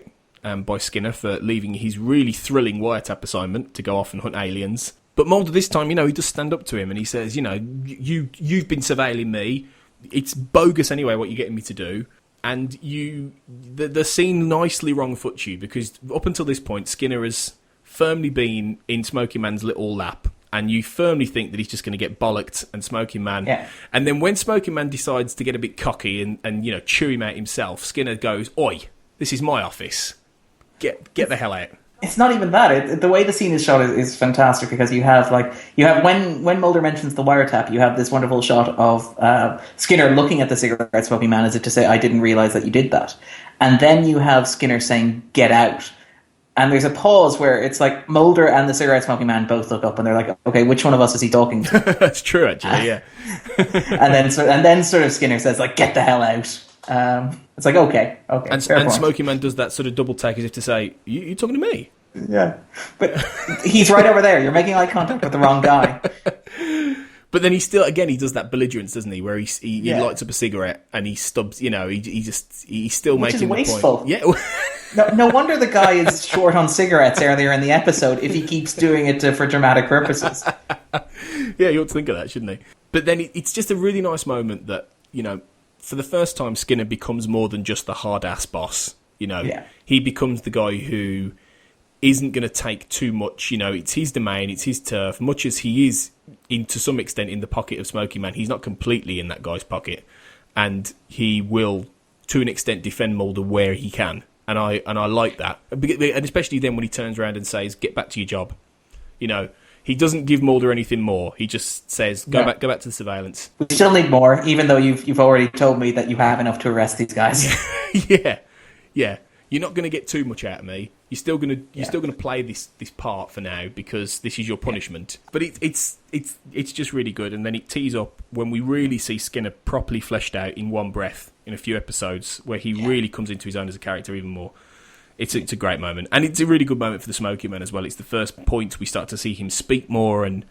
Speaker 1: by Skinner for leaving his really thrilling wiretap assignment to go off and hunt aliens. But Mulder this time, he does stand up to him and he says, you've been surveilling me. It's bogus anyway what you're getting me to do. And the scene nicely wrong-foots you, because up until this point, Skinner has firmly been in Smoking Man's little lap, and you firmly think that he's just going to get bollocked, and Smoking Man...
Speaker 3: Yeah.
Speaker 1: And then when Smoking Man decides to get a bit cocky and chew him out himself, Skinner goes, "Oi, this is my office. Get the hell out."
Speaker 3: It's not even that. The way the scene is shot is fantastic, because you have when Mulder mentions the wiretap, you have this wonderful shot of Skinner looking at the cigarette smoking man as if to say, "I didn't realize that you did that," and then you have Skinner saying, "Get out." And there's a pause where it's like Mulder and the cigarette smoking man both look up and they're like, "Okay, which one of us is he talking to?"
Speaker 1: That's true, actually. Yeah.
Speaker 3: and then sort of Skinner says, "Get the hell out." It's like, okay.
Speaker 1: And Smoking Man does that sort of double take as if to say, you talking to me?
Speaker 3: Yeah. But he's right over there. You're making eye contact with the wrong guy.
Speaker 1: But then he does that belligerence, doesn't he? Where he lights up a cigarette and he stubs, he's still
Speaker 3: Which
Speaker 1: making
Speaker 3: is wasteful.
Speaker 1: the point. Yeah.
Speaker 3: No wonder the guy is short on cigarettes earlier in the episode if he keeps doing it for dramatic purposes.
Speaker 1: Yeah, you ought to think of that, shouldn't he? But then it's just a really nice moment that, for the first time, Skinner becomes more than just the hard-ass boss. He becomes the guy who isn't going to take too much. It's his domain, it's his turf. Much as he is, to some extent, in the pocket of Smoking Man, he's not completely in that guy's pocket. And he will, to an extent, defend Mulder where he can. And I like that. And especially then when he turns around and says, "Get back to your job." He doesn't give Mulder anything more. He just says, go back to the surveillance.
Speaker 3: We still need more, even though you've already told me that you have enough to arrest these guys.
Speaker 1: Yeah. You're not going to get too much out of me. You're still going to play this part for now because this is your punishment. But it's just really good. And then it tees up when we really see Skinner properly fleshed out in one breath in a few episodes, where he really comes into his own as a character even more. It's a great moment, and it's a really good moment for the Smoking Man as well. It's the first point we start to see him speak more and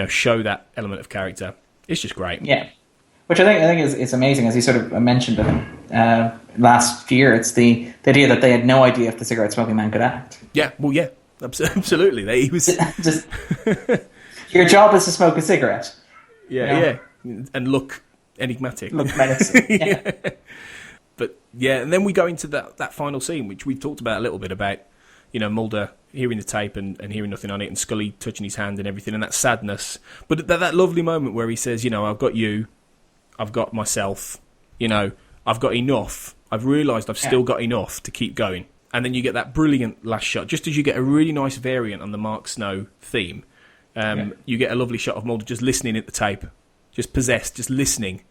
Speaker 1: show that element of character. It's just great.
Speaker 3: Yeah, which I think is amazing, as he sort of mentioned last year. It's the idea that they had no idea if the cigarette smoking man could act.
Speaker 1: Yeah, well, yeah, absolutely. He was
Speaker 3: just your job is to smoke a cigarette.
Speaker 1: Yeah, and look enigmatic,
Speaker 3: look menacing. Yeah.
Speaker 1: But yeah, and then we go into that final scene, which we've talked about a little bit about, Mulder hearing the tape and hearing nothing on it, and Scully touching his hand and everything, and that sadness. But that lovely moment where he says, I've got you, I've got myself, I've got enough. I've realised I've still got enough to keep going. And then you get that brilliant last shot, just as you get a really nice variant on the Mark Snow theme. You get a lovely shot of Mulder just listening at the tape, just possessed, just listening.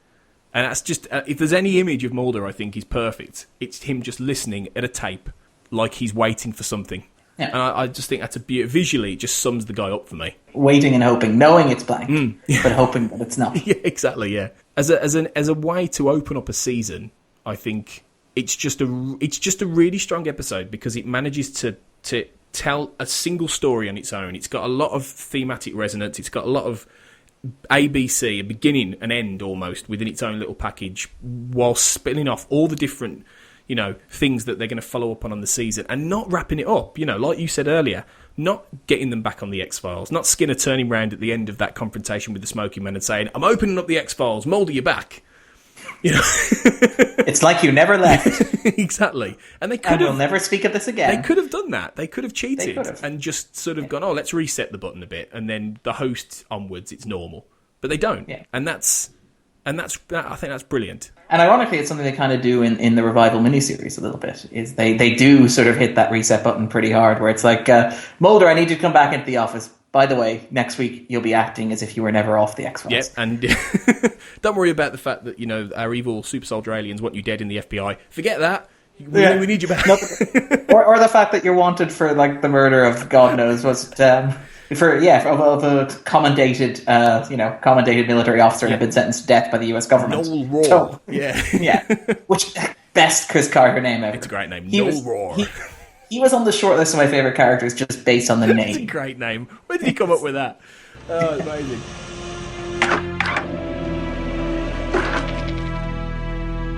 Speaker 1: And that's just, if there's any image of Mulder I think is perfect, it's him just listening at a tape like he's waiting for something.
Speaker 3: Yeah.
Speaker 1: And I just think that's a beauty. Visually, it just sums the guy up for me.
Speaker 3: Waiting and hoping, knowing it's blank, but hoping that it's not.
Speaker 1: Yeah, exactly, yeah. As a way to open up a season, I think it's just a really strong episode because it manages to tell a single story on its own. It's got a lot of thematic resonance. It's got a lot of ABC, a beginning and end almost, within its own little package, while spinning off all the different, things that they're going to follow up on the season, and not wrapping it up. Like you said earlier, not getting them back on the X-Files, not Skinner turning round at the end of that confrontation with the Smoking Man and saying, "I'm opening up the X-Files, Mulder, you're back."
Speaker 3: It's like you never left.
Speaker 1: Exactly. And they could
Speaker 3: we'll never speak of this again.
Speaker 1: They could have done that. They could have cheated and just sort of gone, let's reset the button a bit, and then the host onwards, it's normal. But they don't. Yeah. And I think that's brilliant.
Speaker 3: And ironically, it's something they kind of do in the Revival miniseries a little bit. Is they do sort of hit that reset button pretty hard, where it's like, Mulder, I need you to come back into the office. By the way, next week you'll be acting as if you were never off the X-Files.
Speaker 1: Yep, and don't worry about the fact that, our evil super soldier aliens want you dead in the FBI. Forget that. We need you back.
Speaker 3: or the fact that you're wanted for like the murder of God knows of a commendated military officer and had been sentenced to death by the US government.
Speaker 1: Noel Rohr.
Speaker 3: So,
Speaker 1: yeah.
Speaker 3: Which best Chris Carter name ever.
Speaker 1: It's a great name. Noel Rohr.
Speaker 3: He was on the short list of my favourite characters just based on the name.
Speaker 1: It's a great name. Where did he come up with that? Oh, it's amazing.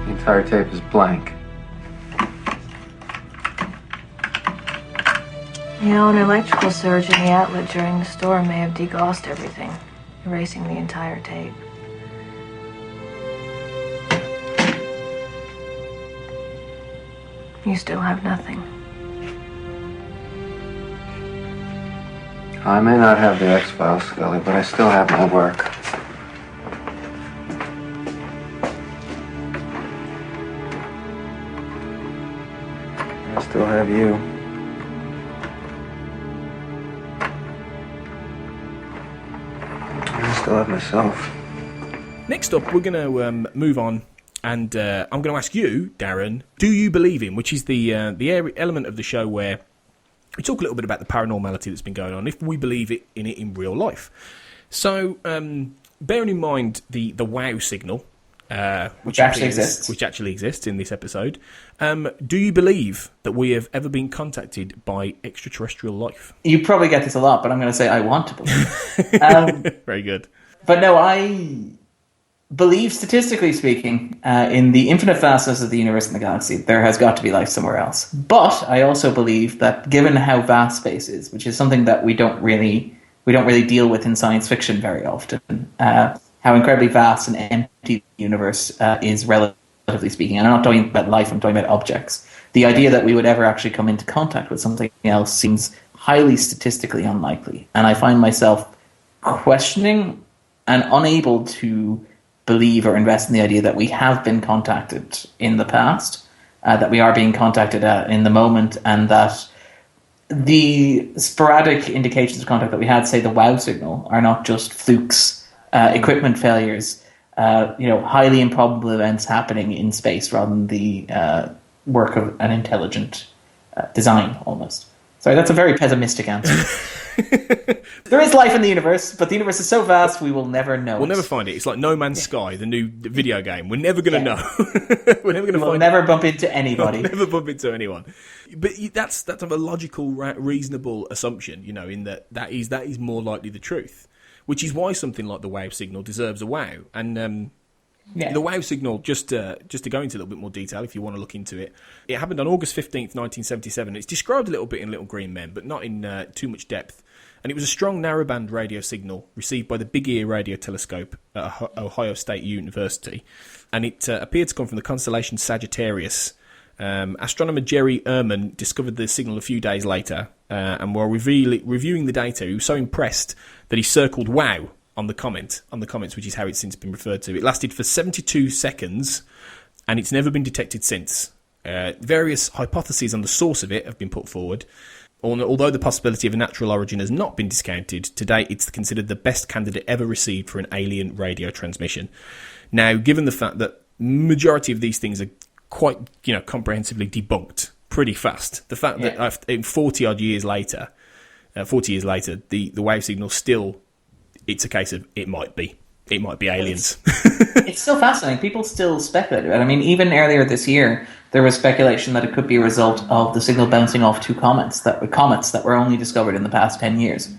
Speaker 5: The entire tape is blank.
Speaker 6: An electrical surge in the outlet during the storm may have degaussed everything, erasing the entire tape. You still have nothing.
Speaker 5: I may not have the X-Files, Scully, but I still have my work. I still have you. I still have myself.
Speaker 1: Next up, we're going to move on, and I'm going to ask you, Darren, do you believe in, which is the element of the show where we talk a little bit about the paranormality that's been going on, if we believe in it in real life. So, bearing in mind the wow signal, which actually exists in this episode, do you believe that we have ever been contacted by extraterrestrial life?
Speaker 3: You probably get this a lot, but I'm going to say I want to believe.
Speaker 1: Very good.
Speaker 3: But no, I believe, statistically speaking, in the infinite vastness of the universe and the galaxy, there has got to be life somewhere else. But I also believe that given how vast space is, which is something that we don't really deal with in science fiction very often, how incredibly vast and empty the universe is, relatively speaking. And I'm not talking about life, I'm talking about objects. The idea that we would ever actually come into contact with something else seems highly statistically unlikely. And I find myself questioning and unable to believe or invest in the idea that we have been contacted in the past, that we are being contacted in the moment, and that the sporadic indications of contact that we had, say the WOW signal, are not just flukes, equipment failures, highly improbable events happening in space rather than the work of an intelligent design, almost. Sorry, that's a very pessimistic answer. There is life in the universe, but the universe is so vast we will never know.
Speaker 1: We'll never find it. It's like No Man's Sky, the new video game. We're never going to know.
Speaker 3: We'll never bump into anybody.
Speaker 1: We'll never bump into anyone. But that's a logical, reasonable assumption. In that is more likely the truth, which is why something like the WOW signal deserves a wow. And the WOW signal, just to go into a little bit more detail, if you want to look into it, it happened on August 15th, 1977. It's described a little bit in Little Green Men, but not in too much depth. And it was a strong narrowband radio signal received by the Big Ear radio telescope at Ohio State University. And it appeared to come from the constellation Sagittarius. Astronomer Jerry Ehrman discovered the signal a few days later, and while reviewing the data, he was so impressed that he circled WOW on the comments, which is how it's since been referred to. It lasted for 72 seconds, and it's never been detected since. Various hypotheses on the source of it have been put forward. Although the possibility of a natural origin has not been discounted, to date it's considered the best candidate ever received for an alien radio transmission. Now, given the fact that majority of these things are quite, comprehensively debunked pretty fast, the fact that 40 years later, the wave signal still, it's a case of it might be aliens.
Speaker 3: It's still fascinating. People still speculate about it. I mean, even earlier this year, there was speculation that it could be a result of the signal bouncing off two comets that were only discovered in the past 10 years.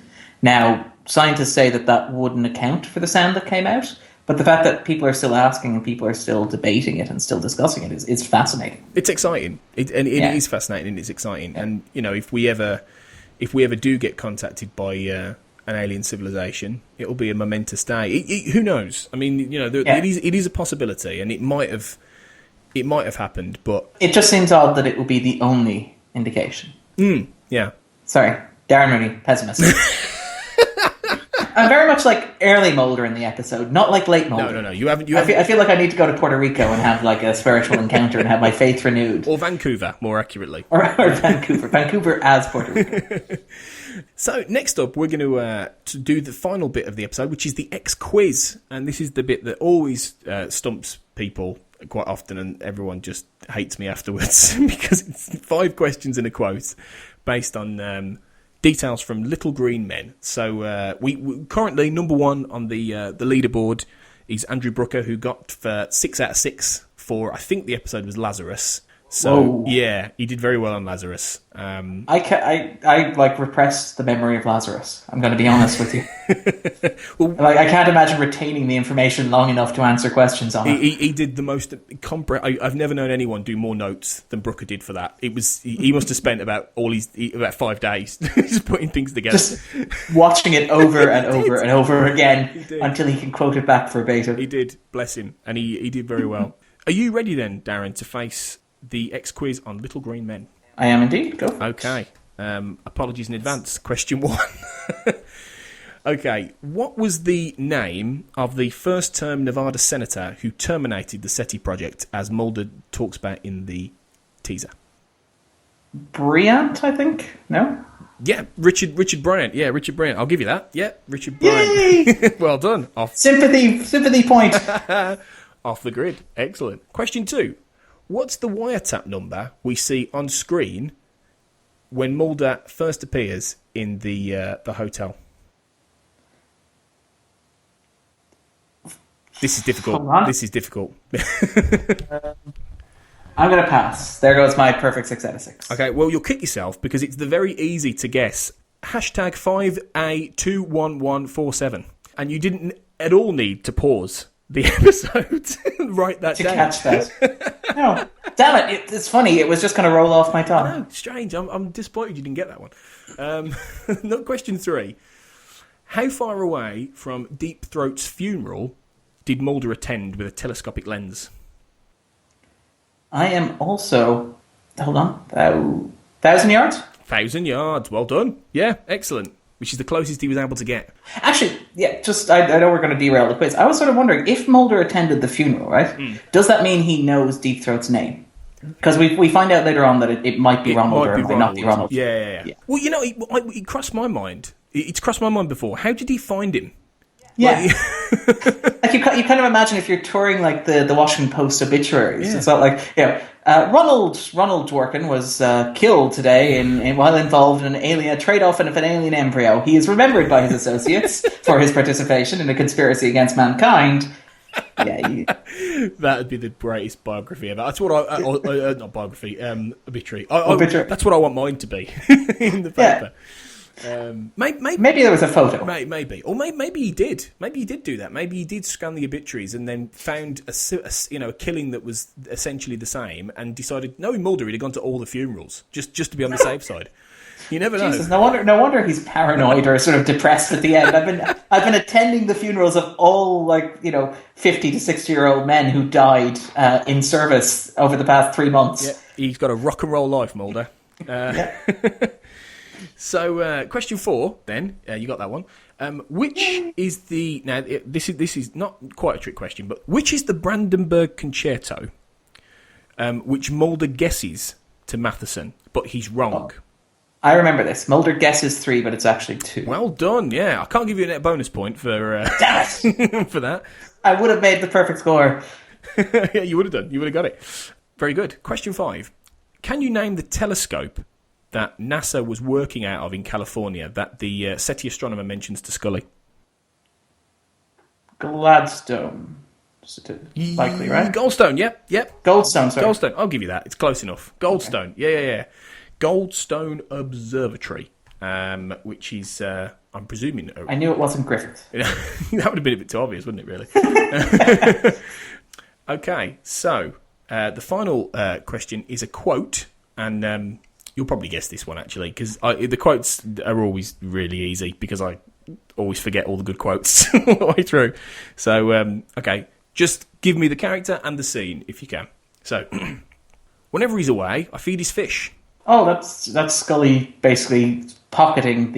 Speaker 3: Now, scientists say that wouldn't account for the sound that came out, but the fact that people are still asking and people are still debating it and still discussing it is fascinating.
Speaker 1: It's exciting. It is fascinating and it's exciting. Yeah. And, if we ever do get contacted by an alien civilization, it'll be a momentous day. Who knows? I mean, it is a possibility, and it might have happened, but
Speaker 3: it just seems odd that it would be the only indication.
Speaker 1: Yeah.
Speaker 3: Sorry, Darren Mooney, pessimist. I'm very much like early Mulder in the episode, not like late Mulder.
Speaker 1: No. You haven't.
Speaker 3: I feel like I need to go to Puerto Rico and have like a spiritual encounter and have my faith renewed.
Speaker 1: Or Vancouver, more accurately.
Speaker 3: Or Vancouver. Vancouver as Puerto Rico.
Speaker 1: So next up, we're going to do the final bit of the episode, which is the X quiz, and this is the bit that always stumps people quite often, and everyone just hates me afterwards because it's 5 questions and a quote based on details from Little Green Men. So we currently number 1 on the leaderboard is Andrew Brooker, who got 6 out of 6 for, I think the episode was Lazarus. So
Speaker 3: Whoa.
Speaker 1: Yeah, he did very well on Lazarus.
Speaker 3: I like repressed the memory of Lazarus. I'm going to be honest with you. Well, I can't imagine retaining the information long enough to answer questions on it.
Speaker 1: He did the most I've never known anyone do more notes than Brooker did for that. It was he must have spent about 5 days just putting things together,
Speaker 3: just watching it over and over and over again until he can quote it back verbatim.
Speaker 1: He did, bless him, and he did very well. Are you ready then, Darren, to face the X quiz on Little Green Men?
Speaker 3: I am indeed. Go for it.
Speaker 1: Okay. Apologies in advance. Question 1. Okay. What was the name of the first-term Nevada senator who terminated the SETI project, as Mulder talks about in the teaser?
Speaker 3: Bryant, I think? No?
Speaker 1: Yeah, Richard Bryant. Yeah, Richard Bryant. I'll give you that. Yeah, Richard Bryant. Well done.
Speaker 3: Sympathy point.
Speaker 1: Off the grid. Excellent. Question 2. What's the wiretap number we see on screen when Mulder first appears in the hotel? This is difficult. This is difficult.
Speaker 3: I'm going to pass. There goes my perfect 6 out of 6.
Speaker 1: Okay, well, you'll kick yourself because it's the very easy to guess. Hashtag 5A21147. And you didn't at all need to pause the episode and write that down.
Speaker 3: To catch that. No. Damn it. It's funny. It was just going to roll off my tongue.
Speaker 1: No, strange. I'm disappointed you didn't get that one. Question 3. How far away from Deep Throat's funeral did Mulder attend with a telescopic lens?
Speaker 3: I am also... Hold on. 1,000 yards?
Speaker 1: 1,000 yards. Well done. Yeah, excellent. Which is the closest he was able to get.
Speaker 3: Actually, yeah, I know we're going to derail the quiz. I was sort of wondering, if Mulder attended the funeral, right, does that mean he knows Deep Throat's name? Because we find out later on that it might be Ronald or it might not be Ronald.
Speaker 1: Yeah. Well, it crossed my mind. It's crossed my mind before. How did he find him?
Speaker 3: Yeah. Like you kind of imagine if you're touring like the Washington Post obituaries. Yeah. It's not like, Ronald Dworkin was killed today while involved in a trade-off of an alien embryo. He is remembered by his associates for his participation in a conspiracy against mankind. Yeah,
Speaker 1: that would be the greatest biography ever. That's what not biography, obituary. That's what I want mine to be in the paper.
Speaker 3: Maybe there was a photo.
Speaker 1: Maybe, or maybe he did. Maybe he did do that. Maybe he did scan the obituaries and then found a killing that was essentially the same, and decided Mulder had gone to all the funerals just to be on the safe side. You never know.
Speaker 3: Jesus, no wonder he's paranoid or sort of depressed at the end. I've been attending the funerals of all 50 to 60-year-old men who died in service over the past 3 months.
Speaker 1: Yeah, he's got a rock and roll life, Mulder. So, question 4, then, you got that one. Which is the... Now, this is not quite a trick question, but which is the Brandenburg Concerto which Mulder guesses to Matheson, but he's wrong?
Speaker 3: I remember this. Mulder guesses 3, but it's actually 2.
Speaker 1: Well done. Yeah, I can't give you a net bonus point for
Speaker 3: Damn it!
Speaker 1: for that.
Speaker 3: I would have made the perfect score.
Speaker 1: Yeah, you would have done. You would have got it. Very good. Question 5. Can you name the telescope that NASA was working out of in California that the SETI astronomer mentions to Scully?
Speaker 3: Gladstone. Likely, right?
Speaker 1: Goldstone, yep.
Speaker 3: Goldstone, sorry.
Speaker 1: Goldstone, I'll give you that. It's close enough. Goldstone, okay. Yeah. Goldstone Observatory, which is, I'm presuming...
Speaker 3: I knew it wasn't Griffith.
Speaker 1: That would have been a bit too obvious, wouldn't it, really? Okay, so the final question is a quote, and you'll probably guess this one, actually, because the quotes are always really easy, because I always forget all the good quotes all the way through. So, okay, just give me the character and the scene, if you can. So, whenever he's away, I feed his fish.
Speaker 3: Oh, that's Scully basically pocketing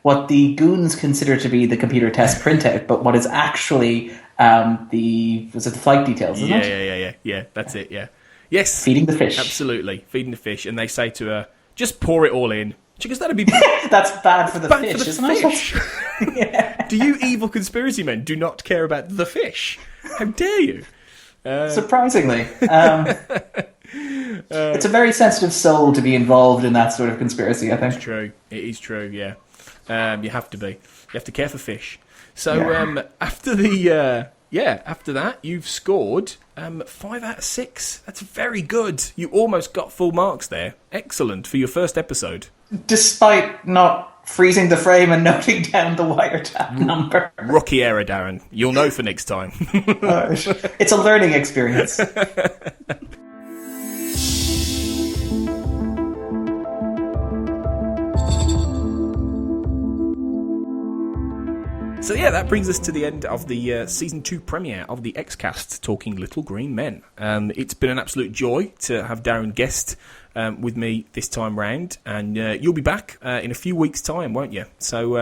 Speaker 3: what the goons consider to be the computer test printout, but what is actually the flight details, isn't it?
Speaker 1: Yeah, that's it, yeah. Yes.
Speaker 3: Feeding the fish.
Speaker 1: Absolutely, feeding the fish, and they say to her, just pour it all in. She goes, that'd be...
Speaker 3: That's bad for the fish, isn't it?
Speaker 1: Yeah. Do you evil conspiracy men do not care about the fish? How dare you?
Speaker 3: Surprisingly. It's a very sensitive soul to be involved in that sort of conspiracy, I think.
Speaker 1: It's true. It is true, yeah. You have to be. You have to care for fish. So after that, you've scored 5 out of 6. That's very good. You almost got full marks there. Excellent for your first episode.
Speaker 3: Despite not freezing the frame and noting down the wiretap number.
Speaker 1: Rookie error, Darren. You'll know for next time.
Speaker 3: It's a learning experience.
Speaker 1: So yeah, that brings us to the end of the Season 2 premiere of the X-Cast, Talking Little Green Men. It's been an absolute joy to have Darren guest with me this time round, and you'll be back in a few weeks' time, won't you? So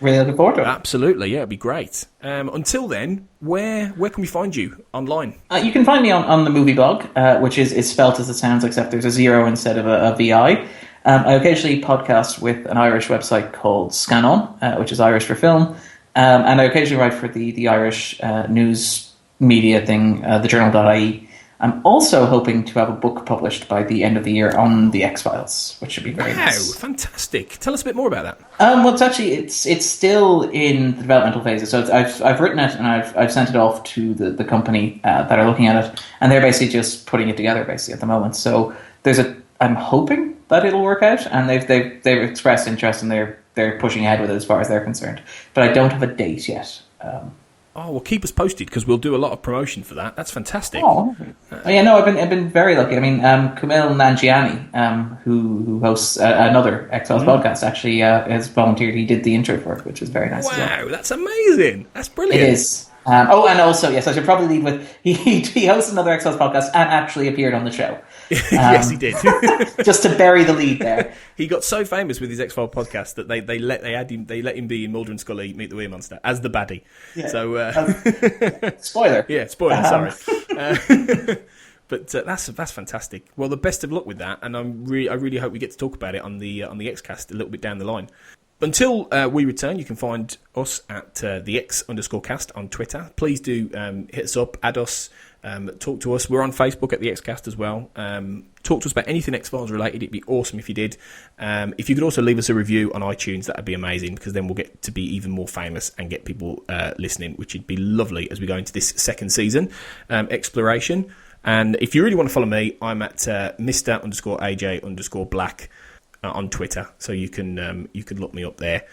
Speaker 3: really looking forward to it.
Speaker 1: Absolutely, yeah, it'd be great. Until then, where can we find you online?
Speaker 3: You can find me on the movie blog, which is spelt as it sounds, except there's a 0 instead of a VI. I occasionally podcast with an Irish website called Scan On, which is Irish for film. And I occasionally write for the Irish news media thing, thejournal.ie. I'm also hoping to have a book published by the end of the year on the X-Files, which should be very nice.
Speaker 1: Wow, fantastic. Tell us a bit more about that.
Speaker 3: Well, it's still in the developmental phases. So I've written it and I've sent it off to the company that are looking at it, and they're basically just putting it together basically at the moment. So I'm hoping that it'll work out, and they've expressed interest, and they're pushing ahead with it as far as they're concerned. But I don't have a date yet.
Speaker 1: Well, keep us posted, because we'll do a lot of promotion for that. That's fantastic.
Speaker 3: Yeah, no, I've been very lucky. I mean, Kumail Nanjiani, who hosts another X-Files podcast, actually has volunteered. He did the intro for it, which was very nice.
Speaker 1: Wow, that's amazing. That's brilliant.
Speaker 3: It is. And also, yes, I should probably leave with he hosts another X-Files podcast and actually appeared on the show.
Speaker 1: Yes, he did.
Speaker 3: Just to bury the lead there.
Speaker 1: He got so famous with his X-Files podcast that they let him be in Mulder and Scully Meet the Weir Monster as the baddie.
Speaker 3: Yeah.
Speaker 1: So
Speaker 3: spoiler.
Speaker 1: Yeah, spoiler. Sorry. But that's fantastic. Well, the best of luck with that, and I really hope we get to talk about it on the X-Cast a little bit down the line. Until we return, you can find us at the X_cast on Twitter. Please do hit us up, add us, talk to us. We're on Facebook at the Xcast as well. Talk to us about anything X-Files related. It'd be awesome if you did. If you could also leave us a review on iTunes, that'd be amazing, because then we'll get to be even more famous and get people listening, which would be lovely as we go into this second season exploration. And if you really want to follow me, I'm at Mr_AJ_Black on Twitter, so you can look me up there.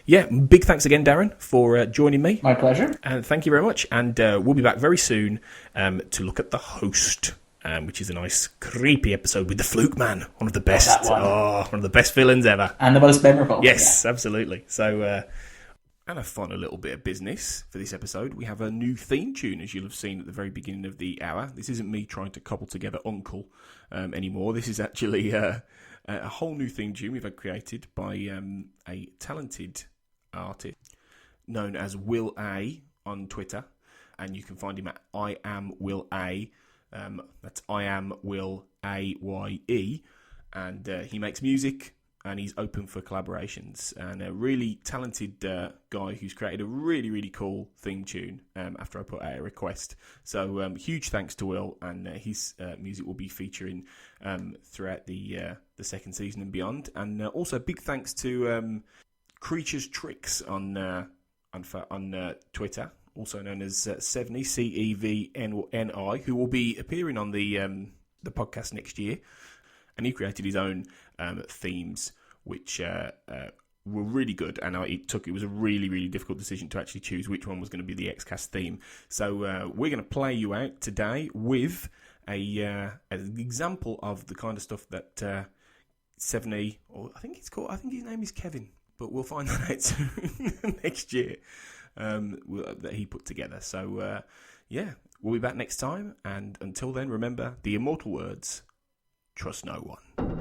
Speaker 1: Yeah, big thanks again, Darren, for joining me.
Speaker 3: My pleasure.
Speaker 1: And thank you very much. And we'll be back very soon to look at The Host, which is a nice, creepy episode with the Fluke Man, one of the best. One of the best villains ever.
Speaker 3: And the most memorable.
Speaker 1: Yes, yeah. Absolutely. So, and a fun little bit of business for this episode. We have a new theme tune, as you'll have seen at the very beginning of the hour. This isn't me trying to cobble together Uncle anymore. This is actually a whole new theme tune we've had created by a talented artist known as Will A on Twitter, and you can find him at I am Will A. That's I am Will AYE, and he makes music and he's open for collaborations, and a really talented guy who's created a really, really cool theme tune after I put out a request. So huge thanks to Will, and his music will be featuring throughout the second season and beyond. And also big thanks to Creatures Tricks on Twitter, also known as Sevni, Cevni, who will be appearing on the podcast next year. And he created his own themes, which were really good. And it was a really, really difficult decision to actually choose which one was going to be the XCast theme. So we're going to play you out today with an example of the kind of stuff that Sevni, or I think his name is Kevin, but we'll find that out soon next year, that he put together. So we'll be back next time. And until then, remember the immortal words: trust no one.